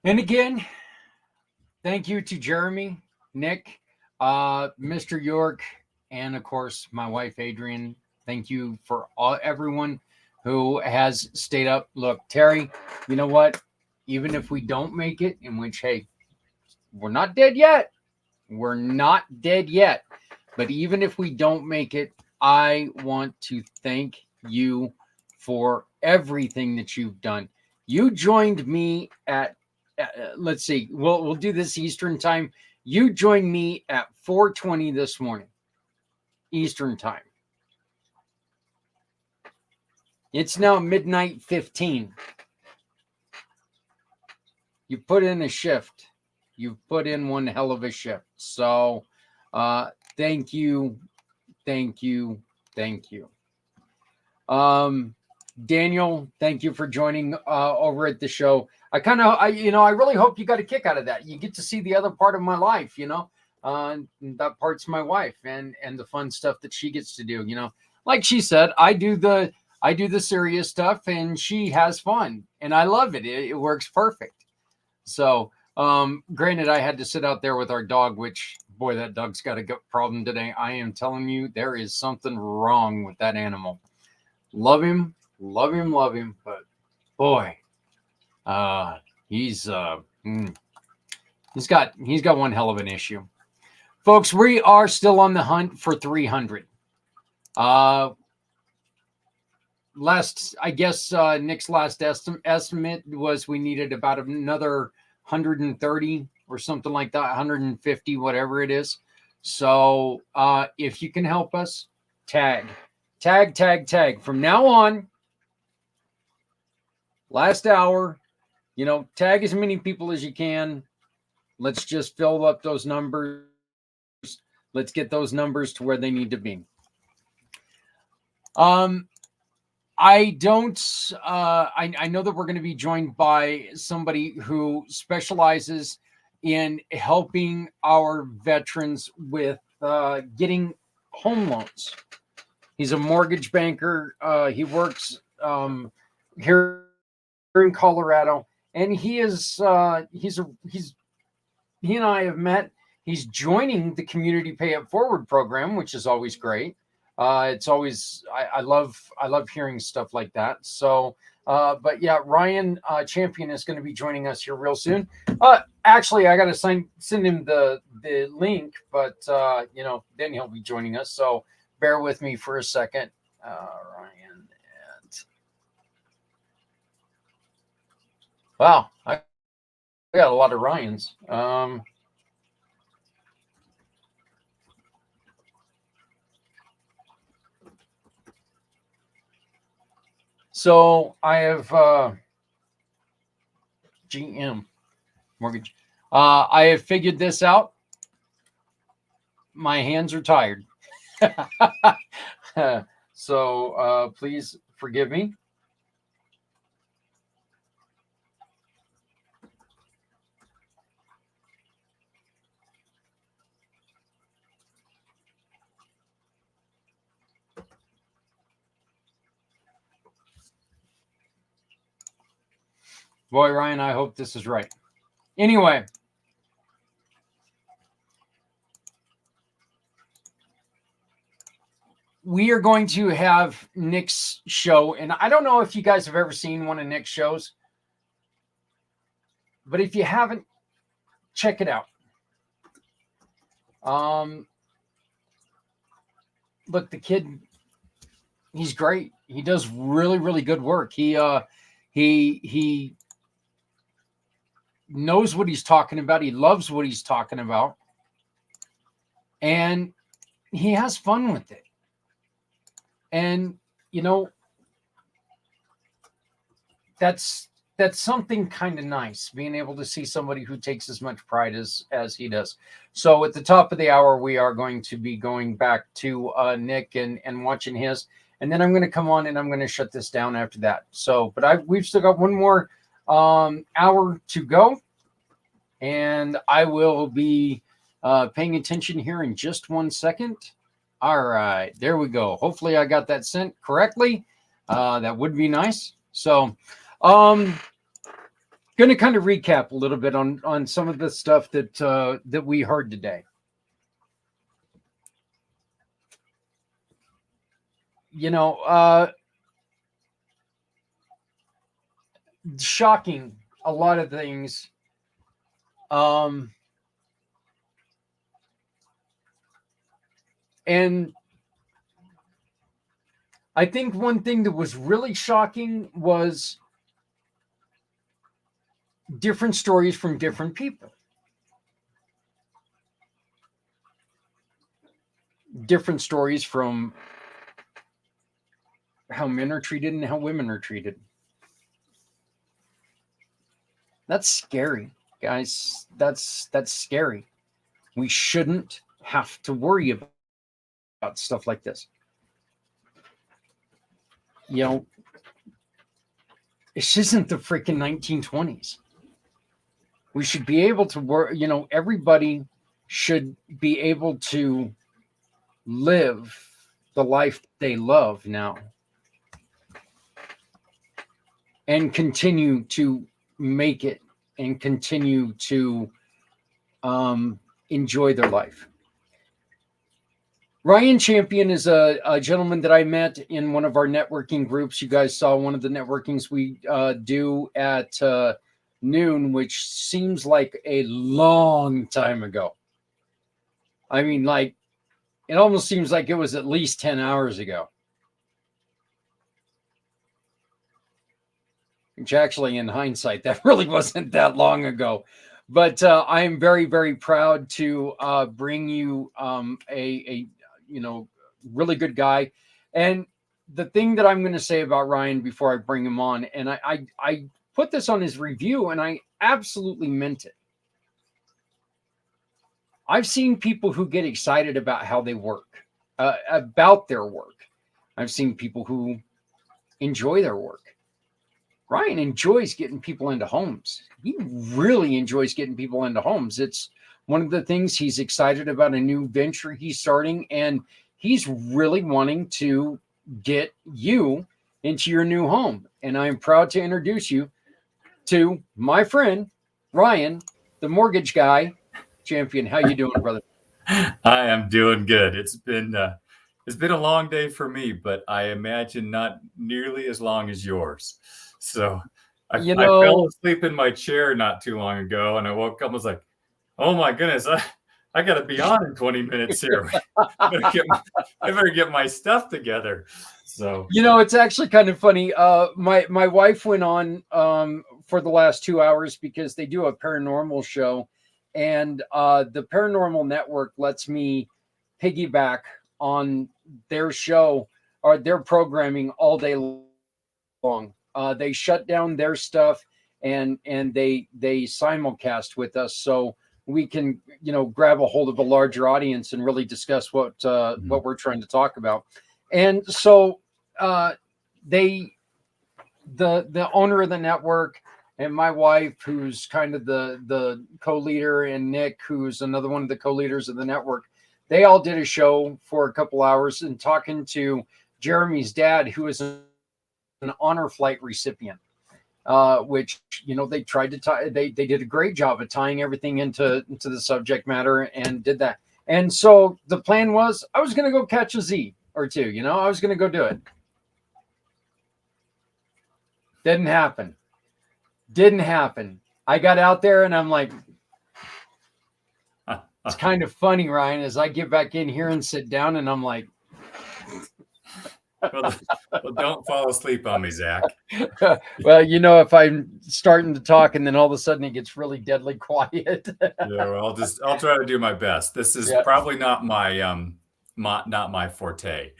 And again, thank you to Jeremy, Nick, Mr. York, and of course my wife Adrian. Thank you for everyone who has stayed up. Look, Terry, you know what? Even if we don't make it, in which hey, we're not dead yet. We're not dead yet. But even if we don't make it, I want to thank you for everything that you've done. You joined me at let's see. We'll do this Eastern time. You joined me at 4:20 this morning, Eastern time. It's now midnight 15. You put in a shift. You've put in one hell of a shift. So, thank you, thank you, thank you. Daniel, thank you for joining over at the show. I really hope you got a kick out of that. You get to see the other part of my life, that part's my wife and the fun stuff that she gets to do. Like she said, I do the serious stuff, and she has fun, and I love it. It works perfect. So, granted, I had to sit out there with our dog, which boy, that dog's got a gut problem today. I am telling you, there is something wrong with that animal. Love him, love him, love him, but boy, uh, he's uh, mm, he's got one hell of an issue, folks. We are still on the hunt for 300. Uh, I guess Nick's last estimate was we needed about another 130 or something like that, 150, whatever it is. So if you can help us, tag, tag, tag, tag. From now on, last hour, tag as many people as you can. Let's just fill up those numbers. Let's get those numbers to where they need to be. Um, I don't. I know that we're going to be joined by somebody who specializes in helping our veterans with getting home loans. He's a mortgage banker. He works here in Colorado, and he and I have met. He's joining the Community Pay It Forward program, which is always great. It's always I love hearing stuff like that. So, but yeah, Ryan Champion is going to be joining us here real soon. Actually, I got to send him the link, but then he'll be joining us. So bear with me for a second, Ryan. And wow, I got a lot of Ryans. So I have GM mortgage. I have figured this out. My hands are tired. So please forgive me. Boy, Ryan, I hope this is right. Anyway, we are going to have Nick's show, and I don't know if you guys have ever seen one of Nick's shows, but if you haven't, check it out. Um, Look, the kid, he's great. He does really, really good work. He knows what he's talking about. He loves what he's talking about, and he has fun with it. And you know, that's something kind of nice, being able to see somebody who takes as much pride as he does. So at the top of the hour, we are going to be going back to Nick and watching his, and then I'm going to come on and I'm going to shut this down after that. So, but we've still got one more hour to go, and I will be paying attention here in just 1 second. All right, there we go. Hopefully I got that sent correctly. That would be nice. So, um, going to kind of recap a little bit on some of the stuff that we heard today. Shocking, a lot of things. And I think one thing that was really shocking was different stories from different people. Different stories from how men are treated and how women are treated. That's scary, guys. That's scary. We shouldn't have to worry about stuff like this. This isn't the freaking 1920s. We should be able to work, everybody should be able to live the life they love now and continue to make it and continue to enjoy their life. Ryan Champion is a gentleman that I met in one of our networking groups. You guys saw one of the networkings we do at noon, which seems like a long time ago. I mean, like, it almost seems like it was at least 10 hours ago. Which actually, in hindsight, that really wasn't that long ago. But I am very, very proud to bring you a really good guy. And the thing that I'm going to say about Ryan before I bring him on, and I put this on his review, and I absolutely meant it. I've seen people who get excited about how they work, about their work. I've seen people who enjoy their work. Ryan enjoys getting people into homes. He really enjoys getting people into homes. It's one of the things he's excited about, a new venture he's starting, and he's really wanting to get you into your new home. And I'm proud to introduce you to my friend, Ryan, the mortgage guy champion. How you doing, brother? I am doing good. It's been a long day for me, but I imagine not nearly as long as yours. So I fell asleep in my chair not too long ago, and I woke up and was like, oh my goodness, I got to be on in 20 minutes here. I better get my stuff together. So, it's actually kind of funny. My wife went on for the last 2 hours because they do a paranormal show, and the Paranormal Network lets me piggyback on their show or their programming all day long. They shut down their stuff and they simulcast with us, so we can grab a hold of a larger audience and really discuss what we're trying to talk about. And so the owner of the network and my wife, who's kind of the co-leader, and Nick, who's another one of the co-leaders of the network, they all did a show for a couple hours and talking to Jeremy's dad, who is an honor flight recipient, which they tried to tie. They did a great job of tying everything into the subject matter and did that. And so the plan was, I was going to go catch a Z or two. I was going to go do it. Didn't happen. I got out there and I'm like, it's kind of funny, Ryan, as I get back in here and sit down and I'm like, well, don't fall asleep on me, Zach. Well, if I'm starting to talk and then all of a sudden it gets really deadly quiet. Yeah, well, I'll try to do my best. This is probably not my forte.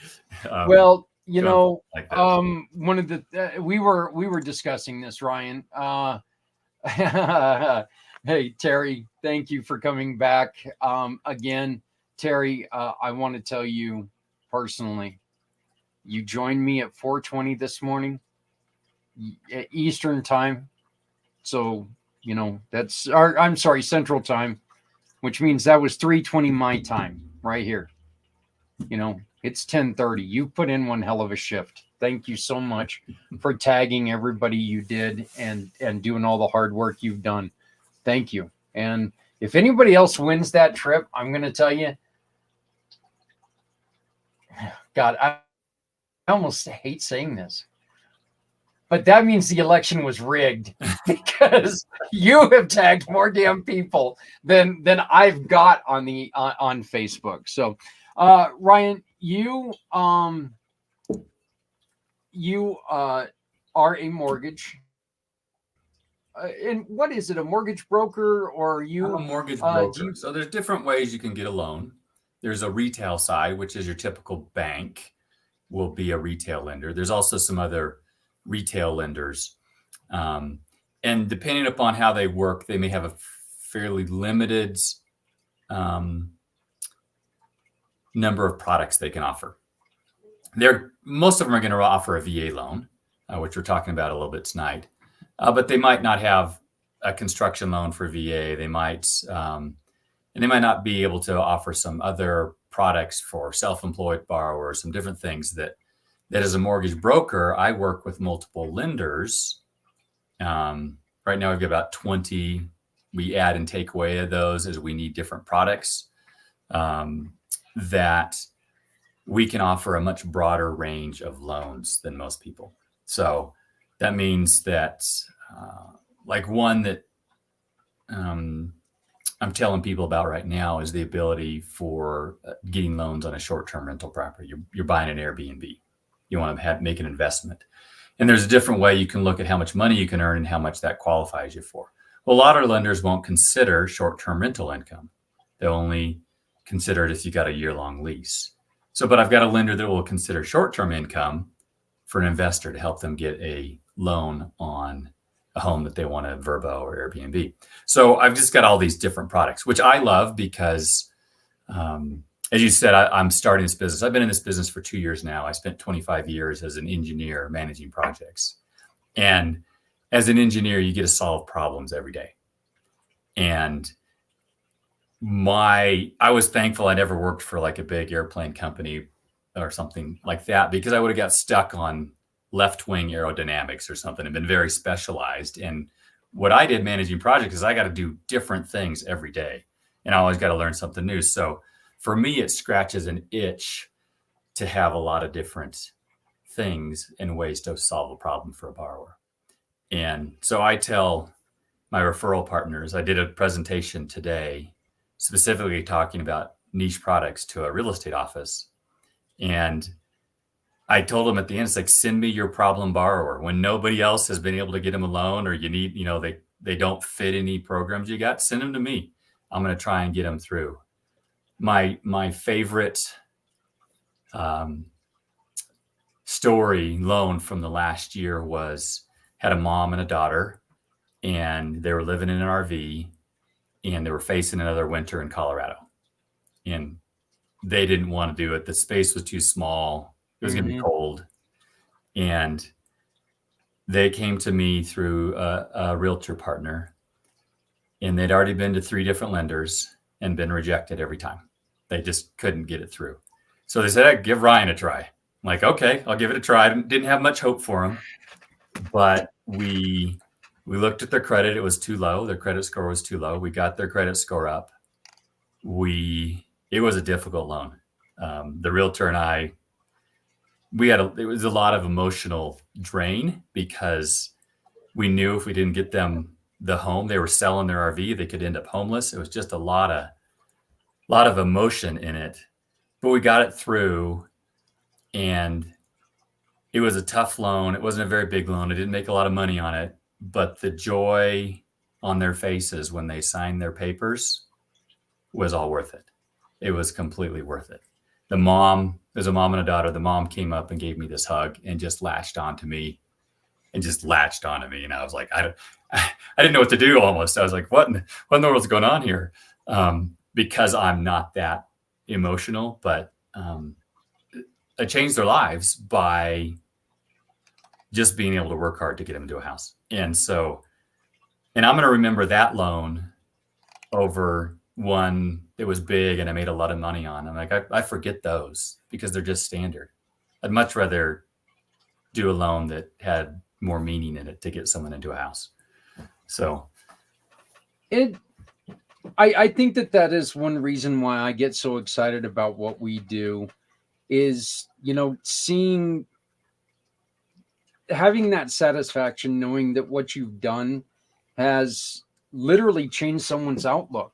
Well, one of the we were discussing this, Ryan. Hey, Terry, thank you for coming back again. Terry, I want to tell you personally, you joined me at 4:20 this morning, Eastern time. So, that's I'm sorry, Central time, which means that was 3:20 my time right here. It's 10:30. You put in one hell of a shift. Thank you so much for tagging everybody you did and doing all the hard work you've done. Thank you. And if anybody else wins that trip, I'm going to tell you, God, I almost hate saying this, but that means the election was rigged because you have tagged more damn people than I've got on on Facebook. So, Ryan, you are a mortgage. And what is it? A mortgage broker, or are you? I'm a mortgage broker. So there's different ways you can get a loan. There's a retail side, which is your typical bank will be a retail lender. There's also some other retail lenders. And depending upon how they work, they may have a fairly limited number of products they can offer. Most of them are going to offer a VA loan, which we're talking about a little bit tonight. But they might not have a construction loan for VA. They might, and they might not be able to offer some other products for self-employed borrowers, some different things that as a mortgage broker, I work with multiple lenders. Right now, we've got about 20. We add and take away of those as we need different products that we can offer a much broader range of loans than most people. So that means that like one that I'm telling people about right now is the ability for getting loans on a short-term rental property. You're buying an Airbnb. You want to make an investment. And there's a different way you can look at how much money you can earn and how much that qualifies you for. Well, a lot of lenders won't consider short-term rental income. They'll only consider it if you got a year-long lease. So, but I've got a lender that will consider short-term income for an investor to help them get a loan on a home that they want to Vrbo or Airbnb. So I've just got all these different products, which I love because, as you said, I'm starting this business. I've been in this business for 2 years now. I spent 25 years as an engineer managing projects. And as an engineer, you get to solve problems every day. And I was thankful I never worked for like a big airplane company or something like that, because I would have got stuck on left-wing aerodynamics or something and been very specialized. And what I did managing projects is I got to do different things every day. And I always got to learn something new. So for me, it scratches an itch to have a lot of different things and ways to solve a problem for a borrower. And so I tell my referral partners, I did a presentation today specifically talking about niche products to a real estate office. And I told them at the end, it's like, send me your problem borrower. When nobody else has been able to get them a loan, or you need, they don't fit any programs you got, send them to me. I'm going to try and get them through. My favorite story loan from the last year had a mom and a daughter, and they were living in an RV, and they were facing another winter in Colorado, and they didn't want to do it. The space was too small. It was going to be cold. And they came to me through a realtor partner, and they'd already been to 3 different lenders and been rejected every time. They just couldn't get it through. So they said, give Ryan a try. I'm like, okay, I'll give it a try. I didn't have much hope for him, but we looked at their credit. It was too low. Their credit score was too low. We got their credit score up. It was a difficult loan. The realtor and I, it was a lot of emotional drain, because we knew if we didn't get them the home, they were selling their RV, they could end up homeless. It was just a lot of emotion in it, but we got it through, and it was a tough loan. It wasn't a very big loan. I didn't make a lot of money on it, but the joy on their faces when they signed their papers was all worth it. It was completely worth it. There's a mom and a daughter. The mom came up and gave me this hug and just latched onto me. And I was like, I didn't know what to do almost. I was like, what in the world's going on here? Because I'm not that emotional, but I changed their lives by just being able to work hard to get them into a house. And I'm going to remember that loan over one. that was big and I made a lot of money on. I'm like, I forget those because they're just standard. I'd much rather do a loan that had more meaning in it to get someone into a house. So I think that is one reason why I get so excited about what we do is, having that satisfaction, knowing that what you've done has literally changed someone's outlook,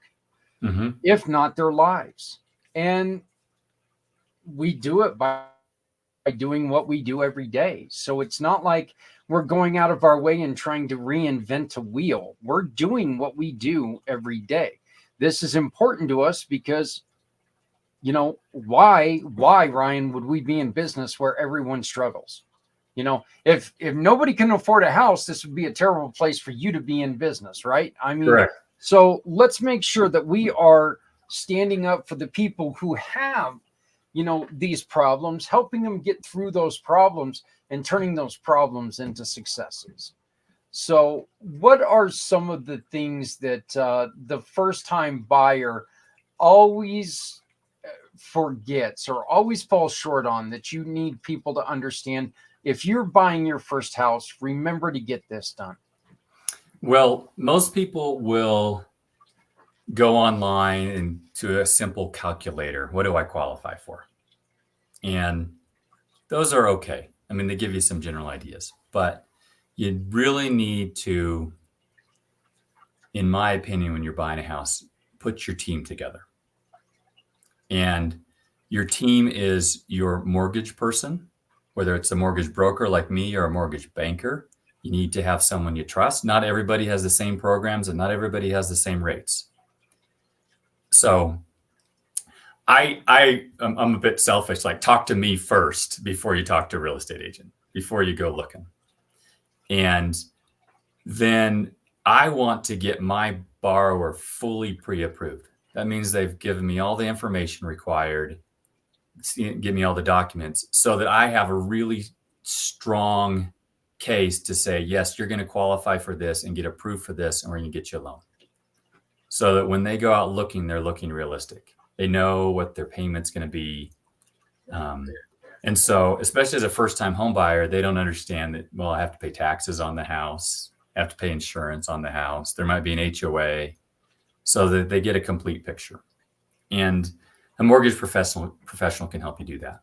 if not their lives. And we do it by doing what we do every day. So it's not like we're going out of our way and trying to reinvent a wheel. We're doing what we do every day. This is important to us because, why, Ryan, would we be in business where everyone struggles? If nobody can afford a house, this would be a terrible place for you to be in business, right? I mean, correct. So let's make sure that we are standing up for the people who have, these problems, helping them get through those problems and turning those problems into successes. So what are some of the things that the first-time buyer always forgets or always falls short on that you need people to understand? If you're buying your first house, remember to get this done. Well, most people will go online and to a simple calculator. What do I qualify for? And those are okay. I mean, they give you some general ideas, but you really need to, in my opinion, when you're buying a house, put your team together. And your team is your mortgage person, whether it's a mortgage broker like me or a mortgage banker. You need to have someone you trust. Not everybody has the same programs and not everybody has the same rates. So I'm a bit selfish, like talk to me first before you talk to a real estate agent, before you go looking. And then I want to get my borrower fully pre-approved. That means they've given me all the information required, give me all the documents so that I have a really strong case to say, yes, you're going to qualify for this and get approved for this, and we're going to get you a loan. So that when they go out looking, they're looking realistic. They know what their payment's going to be. And so, especially as a first-time home buyer, they don't understand that, well, I have to pay taxes on the house. I have to pay insurance on the house. There might be an HOA, so that they get a complete picture. And a mortgage professional can help you do that.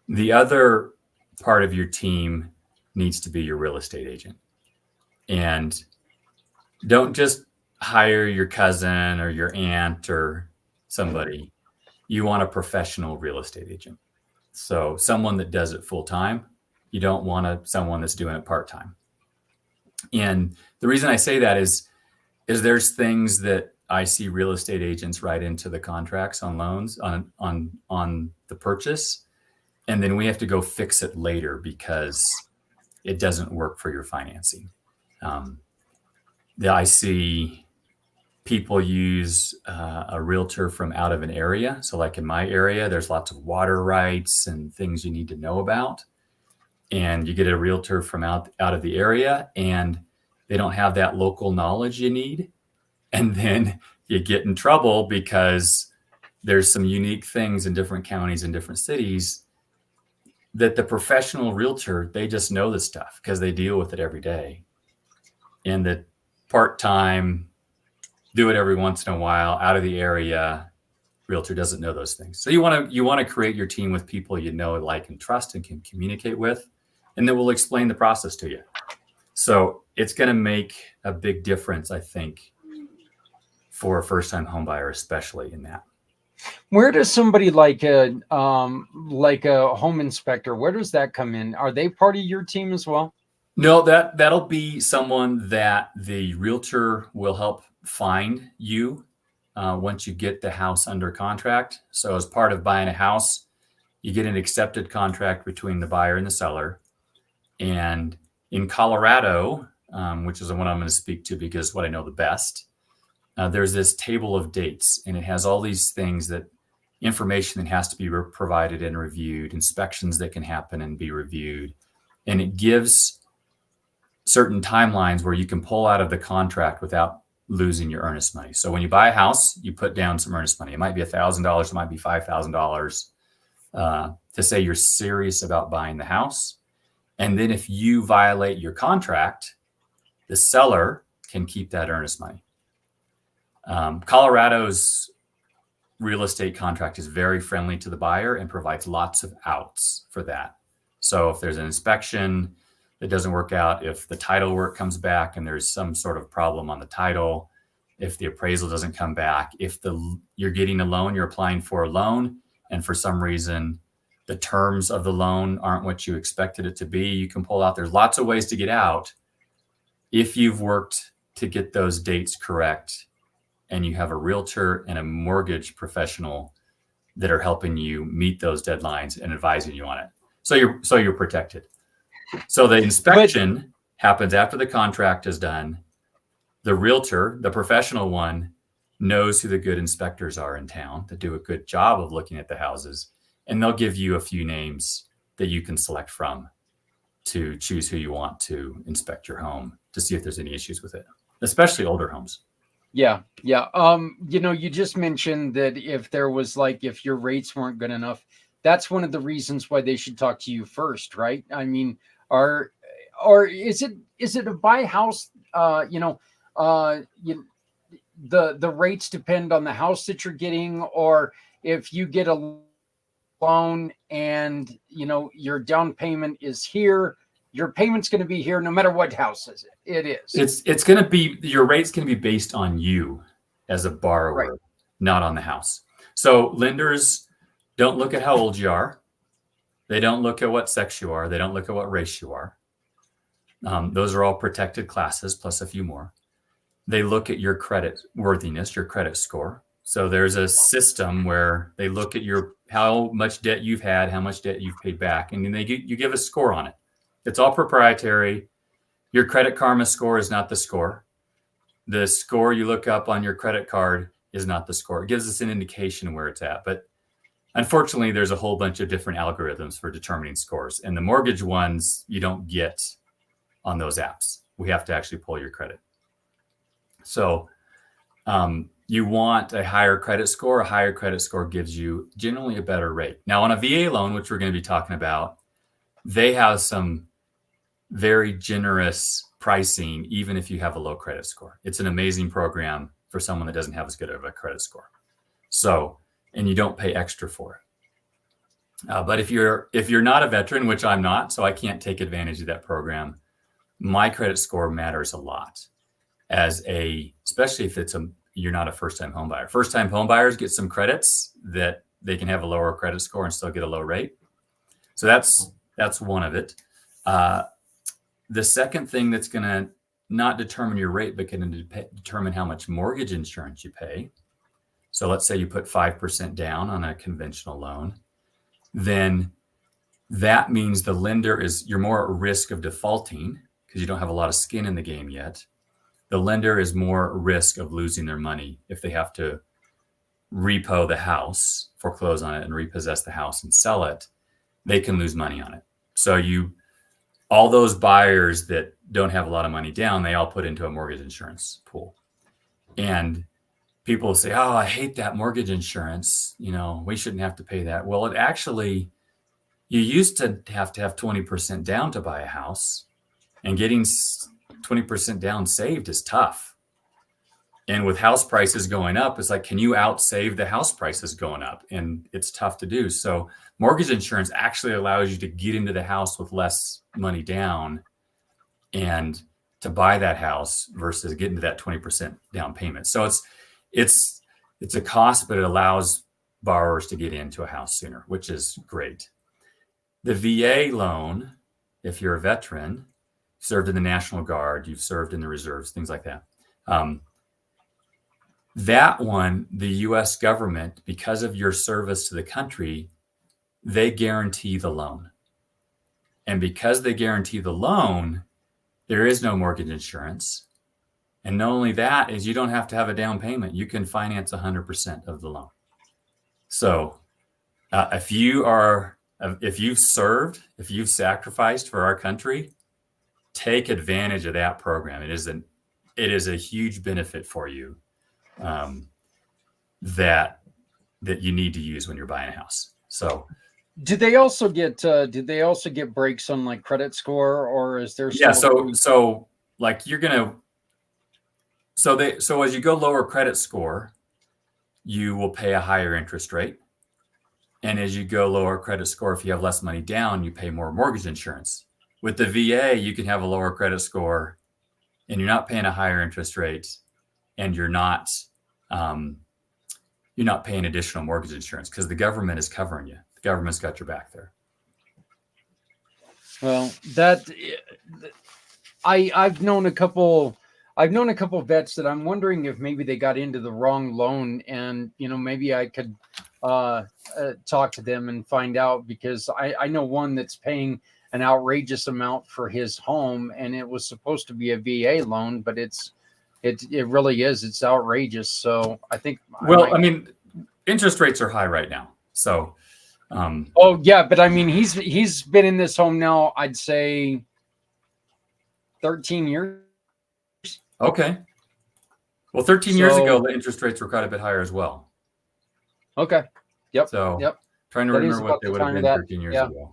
The other part of your team needs to be your real estate agent. And don't just hire your cousin or your aunt or somebody. You want a professional real estate agent. So someone that does it full time. You don't want someone that's doing it part time. And the reason I say that is there's things that I see real estate agents write into the contracts on loans on the purchase, and then we have to go fix it later because it doesn't work for your financing. I see people use a realtor from out of an area. So like in my area, there's lots of water rights and things you need to know about. And you get a realtor from out of the area and they don't have that local knowledge you need. And then you get in trouble because there's some unique things in different counties and different cities that the professional realtor, they just know this stuff because they deal with it every day. And the part-time, do it every once in a while, out of the area realtor doesn't know those things. So you want to create your team with people you know, like, and trust and can communicate with, and that will explain the process to you. So it's going to make a big difference, I think, for a first-time home buyer, especially in that. Where does somebody like a home inspector, where does that come in? Are they part of your team as well? No, that'll be someone that the realtor will help find you once you get the house under contract. So as part of buying a house, you get an accepted contract between the buyer and the seller. And in Colorado, which is the one I'm going to speak to because what I know the best, there's this table of dates, and it has all these things that information that has to be provided and reviewed, inspections that can happen and be reviewed. And it gives certain timelines where you can pull out of the contract without losing your earnest money. So when you buy a house, you put down some earnest money. It might be $1,000, it might be $5,000 to say you're serious about buying the house. And then if you violate your contract, the seller can keep that earnest money. Colorado's real estate contract is very friendly to the buyer and provides lots of outs for that. So if there's an inspection that doesn't work out, if the title work comes back and there's some sort of problem on the title, if the appraisal doesn't come back, if you're getting a loan, you're applying for a loan, and for some reason the terms of the loan aren't what you expected it to be, you can pull out. There's lots of ways to get out if you've worked to get those dates correct and you have a realtor and a mortgage professional that are helping you meet those deadlines and advising you on it. So you're protected. So the inspection happens after the contract is done. The realtor, the professional one, knows who the good inspectors are in town that do a good job of looking at the houses, and they'll give you a few names that you can select from to choose who you want to inspect your home to see if there's any issues with it, especially older homes. Yeah. You just mentioned that if your rates weren't good enough, that's one of the reasons why they should talk to you first, right? I mean, or is it a buy house? The rates depend on the house that you're getting, or if you get a loan and your down payment is here, your payment's going to be here no matter what house is it is. It's going to be, your rate's going to be based on you as a borrower, right, not on the house. So lenders don't look at how old you are. They don't look at what sex you are. They don't look at what race you are. Those are all protected classes plus a few more. They look at your credit worthiness, your credit score. So there's a system where they look at how much debt you've had, how much debt you've paid back, and then you give a score on it. It's all proprietary. Your Credit Karma score is not the score. The score you look up on your credit card is not the score. It gives us an indication where it's at. But unfortunately, there's a whole bunch of different algorithms for determining scores. And the mortgage ones you don't get on those apps. We have to actually pull your credit. So you want a higher credit score. A higher credit score gives you generally a better rate. Now, on a VA loan, which we're going to be talking about, they have some very generous pricing, even if you have a low credit score. It's an amazing program for someone that doesn't have as good of a credit score. So, and you don't pay extra for it. But if you're not a veteran, which I'm not, so I can't take advantage of that program, my credit score matters a lot, especially if you're not a first-time home buyer. First-time home buyers get some credits that they can have a lower credit score and still get a low rate. So that's one of it. The second thing that's going to not determine your rate, but can determine how much mortgage insurance you pay. So let's say you put 5% down on a conventional loan, then that means the lender you're more at risk of defaulting because you don't have a lot of skin in the game yet. The lender is more at risk of losing their money if they have to repo the house, foreclose on it, and repossess the house and sell it. They can lose money on it. So all those buyers that don't have a lot of money down, they all put into a mortgage insurance pool. And people say, oh, I hate that mortgage insurance. We shouldn't have to pay that. Well, you used to have 20% down to buy a house, and getting 20% down saved is tough. And with house prices going up, it's like, can you outsave the house prices going up? And it's tough to do. So mortgage insurance actually allows you to get into the house with less money down and to buy that house versus getting to that 20% down payment. So it's a cost, but it allows borrowers to get into a house sooner, which is great. The VA loan, if you're a veteran, served in the National Guard, you've served in the reserves, things like that. That one, the U.S. government, because of your service to the country, they guarantee the loan. And because they guarantee the loan, there is no mortgage insurance. And not only that is you don't have to have a down payment. You can finance 100% of the loan. So if you've served, if you've sacrificed for our country, take advantage of that program. It is it is a huge benefit for you that you need to use when you're buying a house. So did they also get breaks on like credit score, or is there still so like you're gonna so as you go lower credit score, you will pay a higher interest rate. And as you go lower credit score, if you have less money down, you pay more mortgage insurance. With the VA, you can have a lower credit score and you're not paying a higher interest rate, and you're not paying additional mortgage insurance because the government is covering you. The government's got your back there. Well, I've known a couple vets that I'm wondering if maybe they got into the wrong loan, and maybe I could talk to them and find out, because I know one that's paying an outrageous amount for his home, and it was supposed to be a VA loan, but it really is. It's outrageous. So I think. I mean, interest rates are high right now. So. Oh yeah, but I mean, he's been in this home now, I'd say 13 years. Okay. Well, 13 years ago, the interest rates were quite a bit higher as well. Okay. Yep. So yep. Trying to remember what they would have been 13 years ago.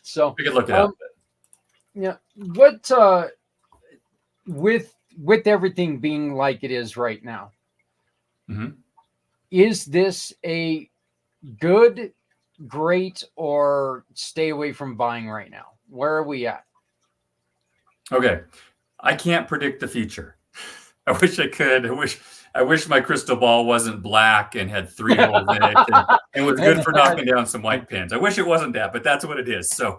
So we could look it up. Yeah. What with everything being like it is right now, is this a good, great, or stay away from buying right now? Where are we at? Okay. I can't predict the future. I wish I could. I wish my crystal ball wasn't black and had 3 holes in it and was good for knocking down some white pins. I wish it wasn't that, but that's what it is. So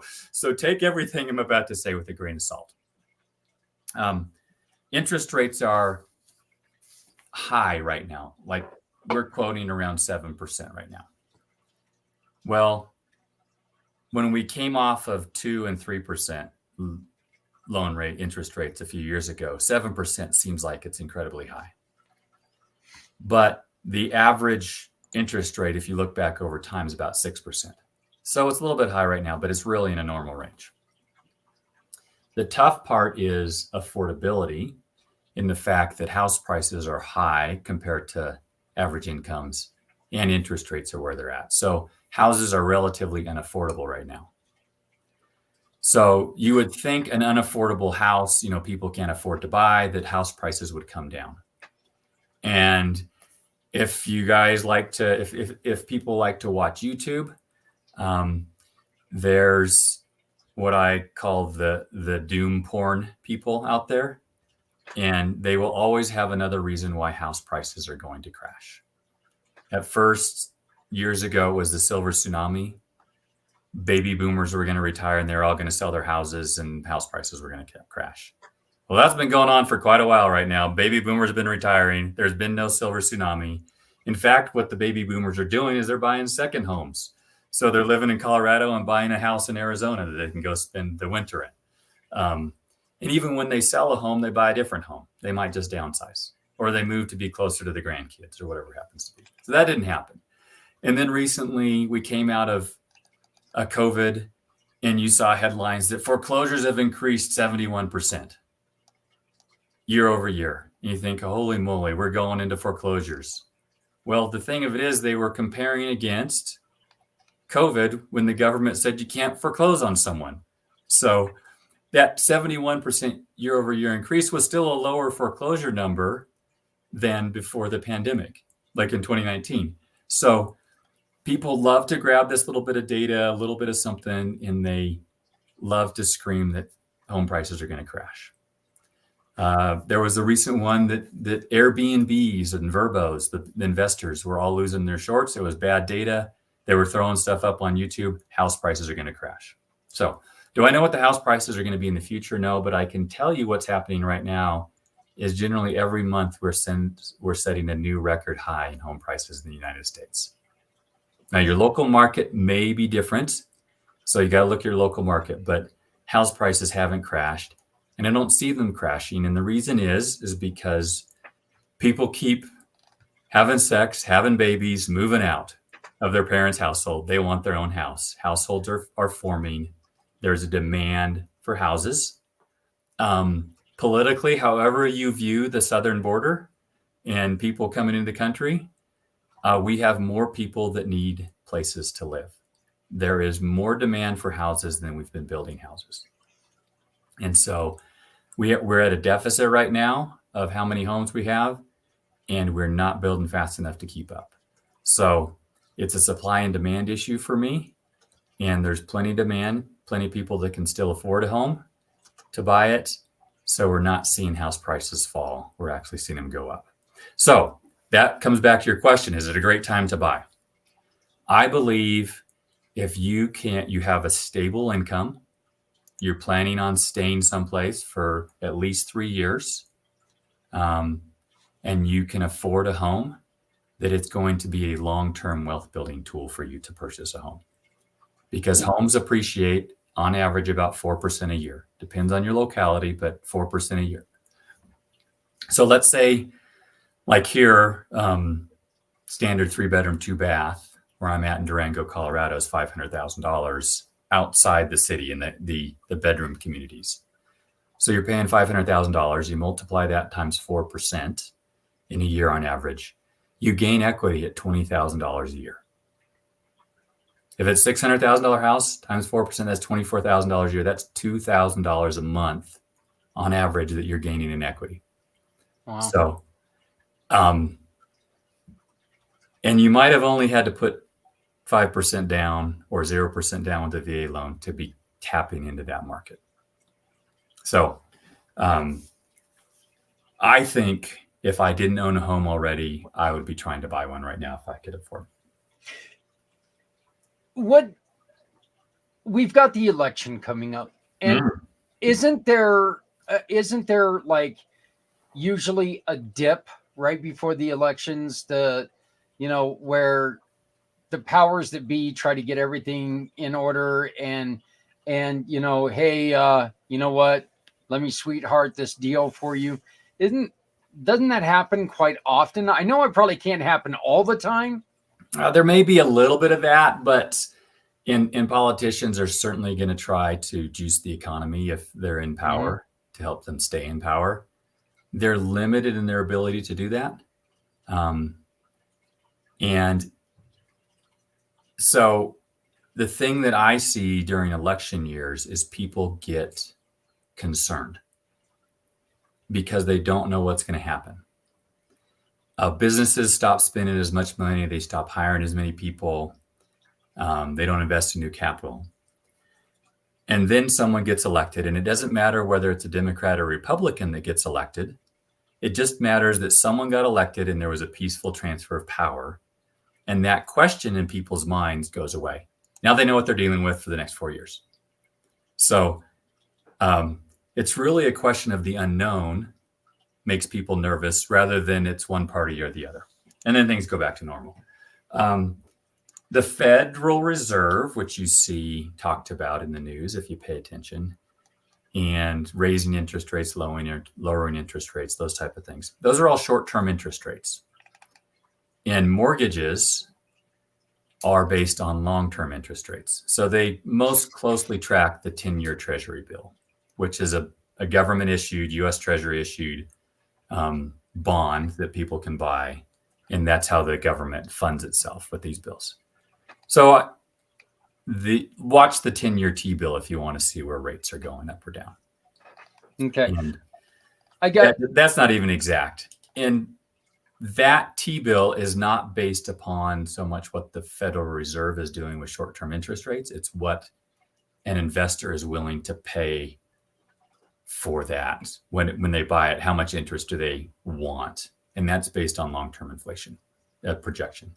take everything I'm about to say with a grain of salt. Interest rates are high right now. Like we're quoting around 7% right now. Well, when we came off of 2 and 3% loan rate interest rates a few years ago, 7% seems like it's incredibly high. But the average interest rate, if you look back over time, is about 6%. So it's a little bit high right now, but it's really in a normal range. The tough part is affordability, in the fact that house prices are high compared to average incomes, and interest rates are where they're at. So houses are relatively unaffordable right now. So you would think an unaffordable house, people can't afford to buy, that house prices would come down. And if you guys if people like to watch YouTube, there's what I call the doom porn people out there. And they will always have another reason why house prices are going to crash. At first, years ago, it was the silver tsunami. Baby boomers were going to retire and they're all going to sell their houses and house prices were going to crash. Well, that's been going on for quite a while right now. Baby boomers have been retiring. There's been no silver tsunami. In fact, what the baby boomers are doing is they're buying second homes. So they're living in Colorado and buying a house in Arizona that they can go spend the winter in. And even when they sell a home, they buy a different home. They might just downsize, or they move to be closer to the grandkids or whatever happens to be. So that didn't happen. And then recently we came out of COVID, and you saw headlines that foreclosures have increased 71% year over year. And you think, holy moly, we're going into foreclosures. Well, the thing of it is, they were comparing against COVID when the government said you can't foreclose on someone. So that 71% year over year increase was still a lower foreclosure number than before the pandemic, like in 2019. So people love to grab this little bit of data, a little bit of something, and they love to scream that home prices are going to crash. There was a recent one that Airbnbs and Verbos, the investors, were all losing their shorts. It was bad data. They were throwing stuff up on YouTube. House prices are going to crash. So do I know what the house prices are going to be in the future? No, but I can tell you what's happening right now is generally every month we're setting a new record high in home prices in the United States. Now, your local market may be different, so you got to look at your local market, but house prices haven't crashed, and I don't see them crashing. And the reason is because people keep having sex, having babies, moving out of their parents' household. They want their own house. Households are forming. There's a demand for houses. politically, however you view the southern border and people coming into the country, we have more people that need places to live. There is more demand for houses than we've been building houses. And so we're at a deficit right now of how many homes we have, and we're not building fast enough to keep up. So it's a supply and demand issue for me. And there's plenty of demand, plenty of people that can still afford a home to buy it. So we're not seeing house prices fall. We're actually seeing them go up. So that comes back to your question. Is it a great time to buy? I believe if you have a stable income, you're planning on staying someplace for at least 3 years, and you can afford a home, that it's going to be a long-term wealth building tool for you to purchase a home. Because homes appreciate on average about 4% a year. Depends on your locality, but 4% a year. So let's say, like here, standard 3-bedroom, 2-bath, where I'm at in Durango, Colorado, is $500,000 outside the city in the bedroom communities. So you're paying $500,000. You multiply that times 4% in a year on average. You gain equity at $20,000 a year. If it's $600,000 house times 4%, that's $24,000 a year. That's $2,000 a month on average that you're gaining in equity. Wow. So, and you might have only had to put 5% down or 0% down with a VA loan to be tapping into that market. So, I think if I didn't own a home already, I would be trying to buy one right now if I could afford. We've got the election coming up, and isn't there like usually a dip right before the elections, where the powers that be try to get everything in order and hey, you know what, let me sweetheart this deal for you. Doesn't that happen quite often? I know it probably can't happen all the time. There may be a little bit of that, but in politicians are certainly going to try to juice the economy if they're in power to help them stay in power. They're limited in their ability to do that. And so the thing that I see during election years is people get concerned because they don't know what's going to happen. Businesses stop spending as much money. They stop hiring as many people. They don't invest in new capital. And then someone gets elected, and it doesn't matter whether it's a Democrat or Republican that gets elected. It just matters that someone got elected and there was a peaceful transfer of power. And that question in people's minds goes away. Now they know what they're dealing with for the next 4 years. So it's really a question of the unknown makes people nervous rather than it's one party or the other. And then things go back to normal. The Federal Reserve, which you see talked about in the news if you pay attention, and raising interest rates, lowering interest rates, those type of things. Those are all short-term interest rates. And mortgages are based on long-term interest rates. So they most closely track the 10-year Treasury bill, which is a government-issued, U.S. Treasury-issued bond that people can buy. And that's how the government funds itself with these bills. So watch the 10-year T-bill if you want to see where rates are going up or down. Okay. And I that's not even exact. And that T-bill is not based upon so much what the Federal Reserve is doing with short-term interest rates. It's what an investor is willing to pay for that when they buy it. How much interest do they want? And that's based on long-term inflation projection.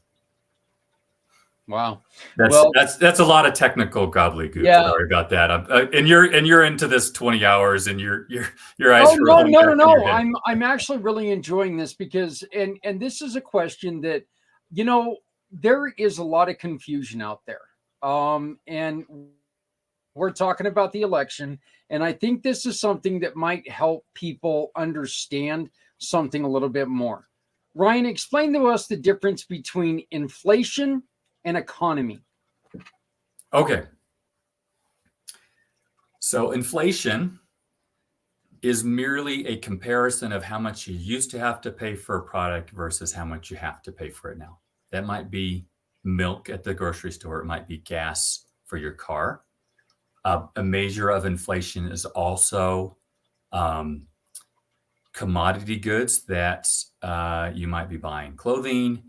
Wow. That's a lot of technical gobbledygook. Yeah. Sorry about that. And you're into this 20 hours, and your eyes. Oh no. I'm actually really enjoying this because and this is a question that there is a lot of confusion out there. And we're talking about the election, and I think this is something that might help people understand something a little bit more. Ryan, explain to us the difference between inflation and economy. Okay. So inflation is merely a comparison of how much you used to have to pay for a product versus how much you have to pay for it now. That might be milk at the grocery store. It might be gas for your car. A measure of inflation is also commodity goods that you might be buying, clothing,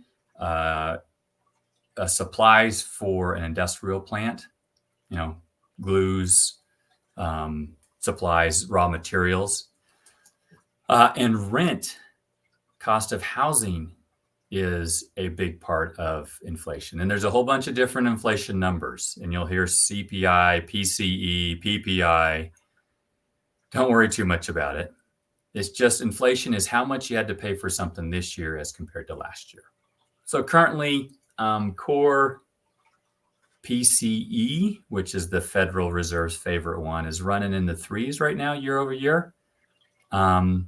supplies for an industrial plant, glues, supplies, raw materials, and rent, cost of housing is a big part of inflation. And there's a whole bunch of different inflation numbers, and you'll hear CPI, PCE, PPI. Don't worry too much about it. It's just inflation is how much you had to pay for something this year as compared to last year. So currently, core PCE, which is the Federal Reserve's favorite one, is running in the 3s right now, year over year. But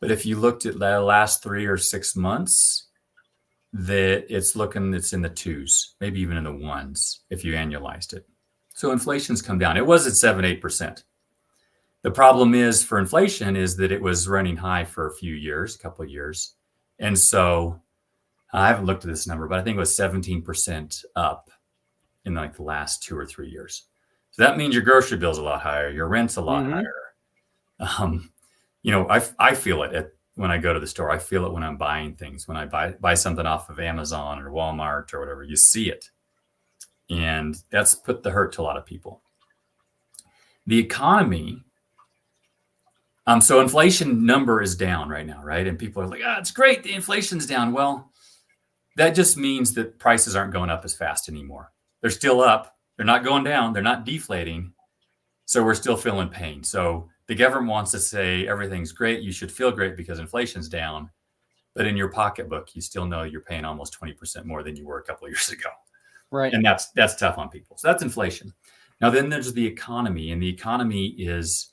if you looked at the last 3 or 6 months, it's in the 2s, maybe even in the 1s if you annualized it. So inflation's come down. It was at 7-8%. The problem is for inflation is that it was running high for a couple of years. And so I haven't looked at this number, but I think it was 17% up in like the last 2 or 3 years. So that means your grocery bill's a lot higher, your rent's a lot higher. I feel it when I go to the store. I feel it when I'm buying things. When I buy something off of Amazon or Walmart or whatever, you see it. And that's put the hurt to a lot of people. The economy, so inflation number is down right now, right? And people are like, it's great, the inflation's down. Well, that just means that prices aren't going up as fast anymore. They're still up. They're not going down. They're not deflating. So we're still feeling pain. So the government wants to say everything's great. You should feel great because inflation's down. But in your pocketbook, you still know you're paying almost 20% more than you were a couple of years ago. Right. And that's tough on people. So that's inflation. Now, then there's the economy. And the economy is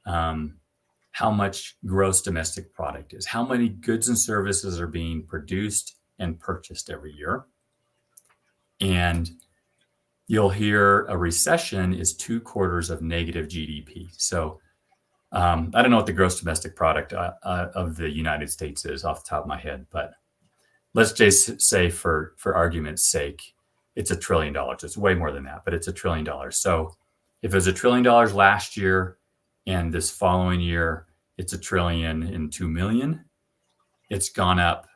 how much gross domestic product is, how many goods and services are being produced and purchased every year. And you'll hear a recession is 2 quarters of negative GDP. So I don't know what the gross domestic product of the United States is off the top of my head, but let's just say for argument's sake, it's $1 trillion. It's way more than that, but it's $1 trillion. So if it was $1 trillion last year and this following year, it's $1.002 billion, it's gone up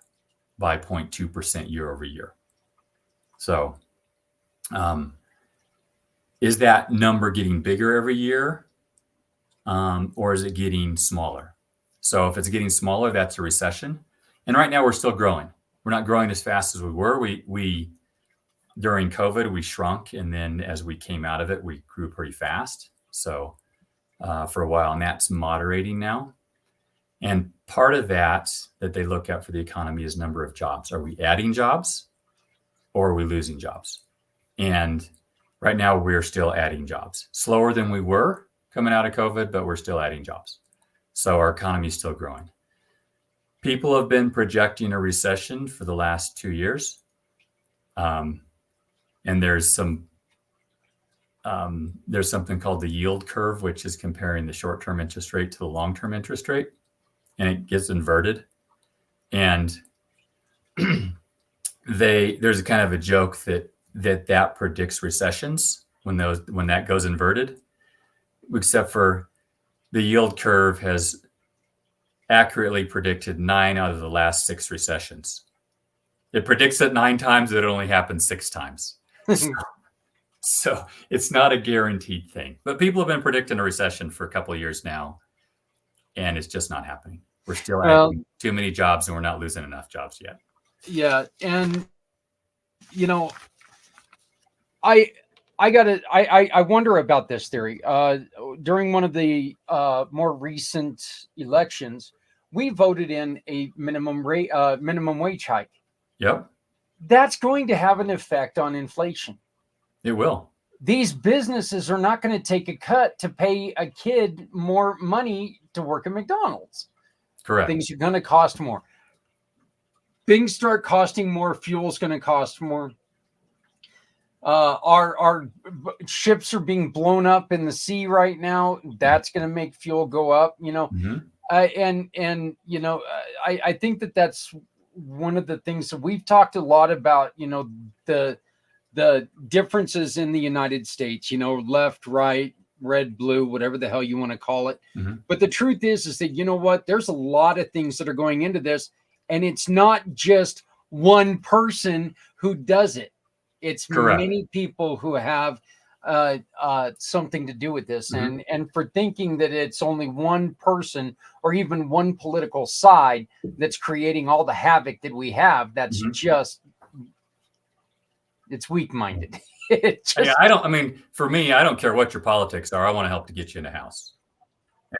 by 0.2% year over year. So is that number getting bigger every year? Or is it getting smaller? So if it's getting smaller, that's a recession. And right now we're still growing. We're not growing as fast as we were. We during COVID, we shrunk. And then as we came out of it, we grew pretty fast. So for a while, and that's moderating now. And part of that they look at for the economy is number of jobs. Are we adding jobs or are we losing jobs? And right now we're still adding jobs, slower than we were coming out of COVID, but we're still adding jobs. So our economy is still growing. People have been projecting a recession for the last 2 years. And there's something called the yield curve, which is comparing the short-term interest rate to the long-term interest rate, and it gets inverted. And there's a kind of a joke that predicts recessions when that goes inverted, except for the yield curve has accurately predicted 9 out of the last 6 recessions. It predicts it 9 times, it only happens 6 times. So it's not a guaranteed thing. But people have been predicting a recession for a couple of years now, and it's just not happening. We're still adding too many jobs, and we're not losing enough jobs yet. Yeah, and I wonder about this theory. During one of the more recent elections, we voted in a minimum wage hike. Yep. That's going to have an effect on inflation. It will. These businesses are not going to take a cut to pay a kid more money to work at McDonald's. Correct. Things are going to cost more. Things start costing more. Fuel's going to cost more. Our ships are being blown up in the sea right now. That's going to make fuel go up. Mhm. And I think that's one of the things that we've talked a lot about. The differences in the United States. Left, right, red, blue, whatever the hell you want to call it. Mhm. But the truth is that what? There's a lot of things that are going into this, and it's not just one person who does it. It's Correct. many people who have something to do with this, Mhm. and for thinking that it's only one person or even one political side that's creating all the havoc that we have, that's Mhm. just it's weak-minded. Yeah, I mean, for me, I don't care what your politics are. I want to help to get you in a house.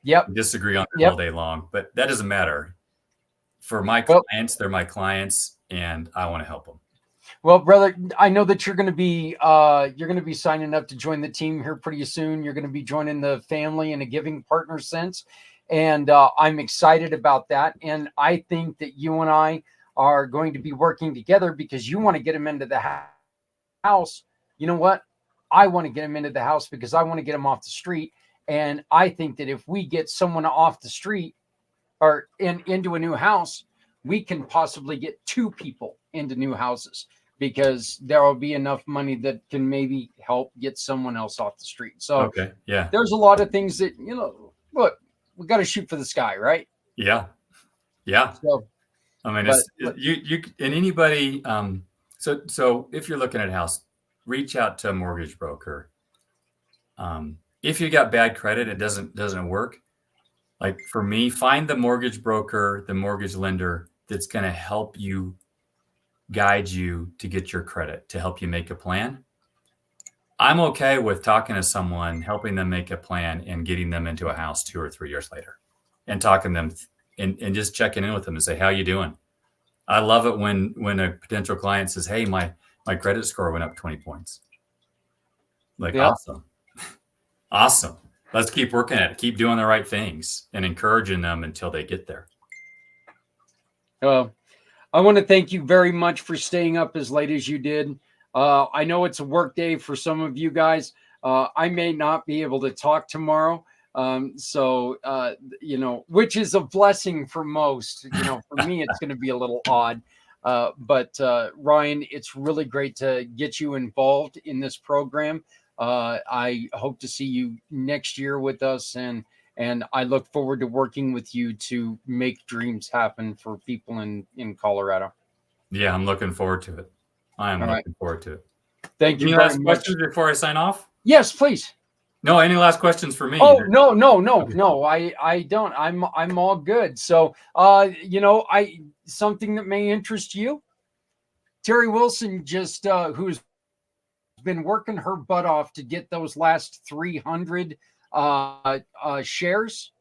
Yep, We disagree on that all yep. day long, but that doesn't matter. For my Well, clients, they're my clients, and I want to help them. well, brother, I know that you're going to be signing up to join the team here pretty soon. You're going to be joining the family in a giving partner sense, and I'm excited about that. And I think that you and I are going to be working together because you want to get him into the house. You know what? I want to get him into the house because I want to get him off the street. And I think that if we get someone off the street or into a new house, we can possibly get two people into new houses because there will be enough money that can maybe help get someone else off the street. So Okay. Yeah. there's a lot of things that, look, we got to shoot for the sky, right? Yeah. Yeah. So, I mean, but you and anybody. So if you're looking at a house, reach out to a mortgage broker. If you got bad credit, it doesn't work. Like for me, find the mortgage broker, the mortgage lender that's going to help you guide you to get your credit, to help you make a plan. I'm okay with talking to someone, helping them make a plan and getting them into a house 2 or 3 years later and talking to them and just checking in with them and say, how you doing? I love it when a potential client says, hey, my credit score went up 20 points. Like, yeah. awesome. Awesome. Let's keep working at it. Keep doing the right things and encouraging them until they get there. Well, I want to thank you very much for staying up as late as you did. I know it's a work day for some of you guys. I may not be able to talk tomorrow. Which is a blessing for most. For me, it's going to be a little odd. But Ryan, it's really great to get you involved in this program. I hope to see you next year with us, and I look forward to working with you to make dreams happen for people in Colorado. Yeah, I'm looking forward to it. I am All right. looking forward to it. Thank you Any very last much. questions before I sign off? Yes, please. No, any last questions for me? Oh, no. I don't. I'm all good. So, something that may interest you. Terry Wilson just who's been working her butt off to get those last 300 shares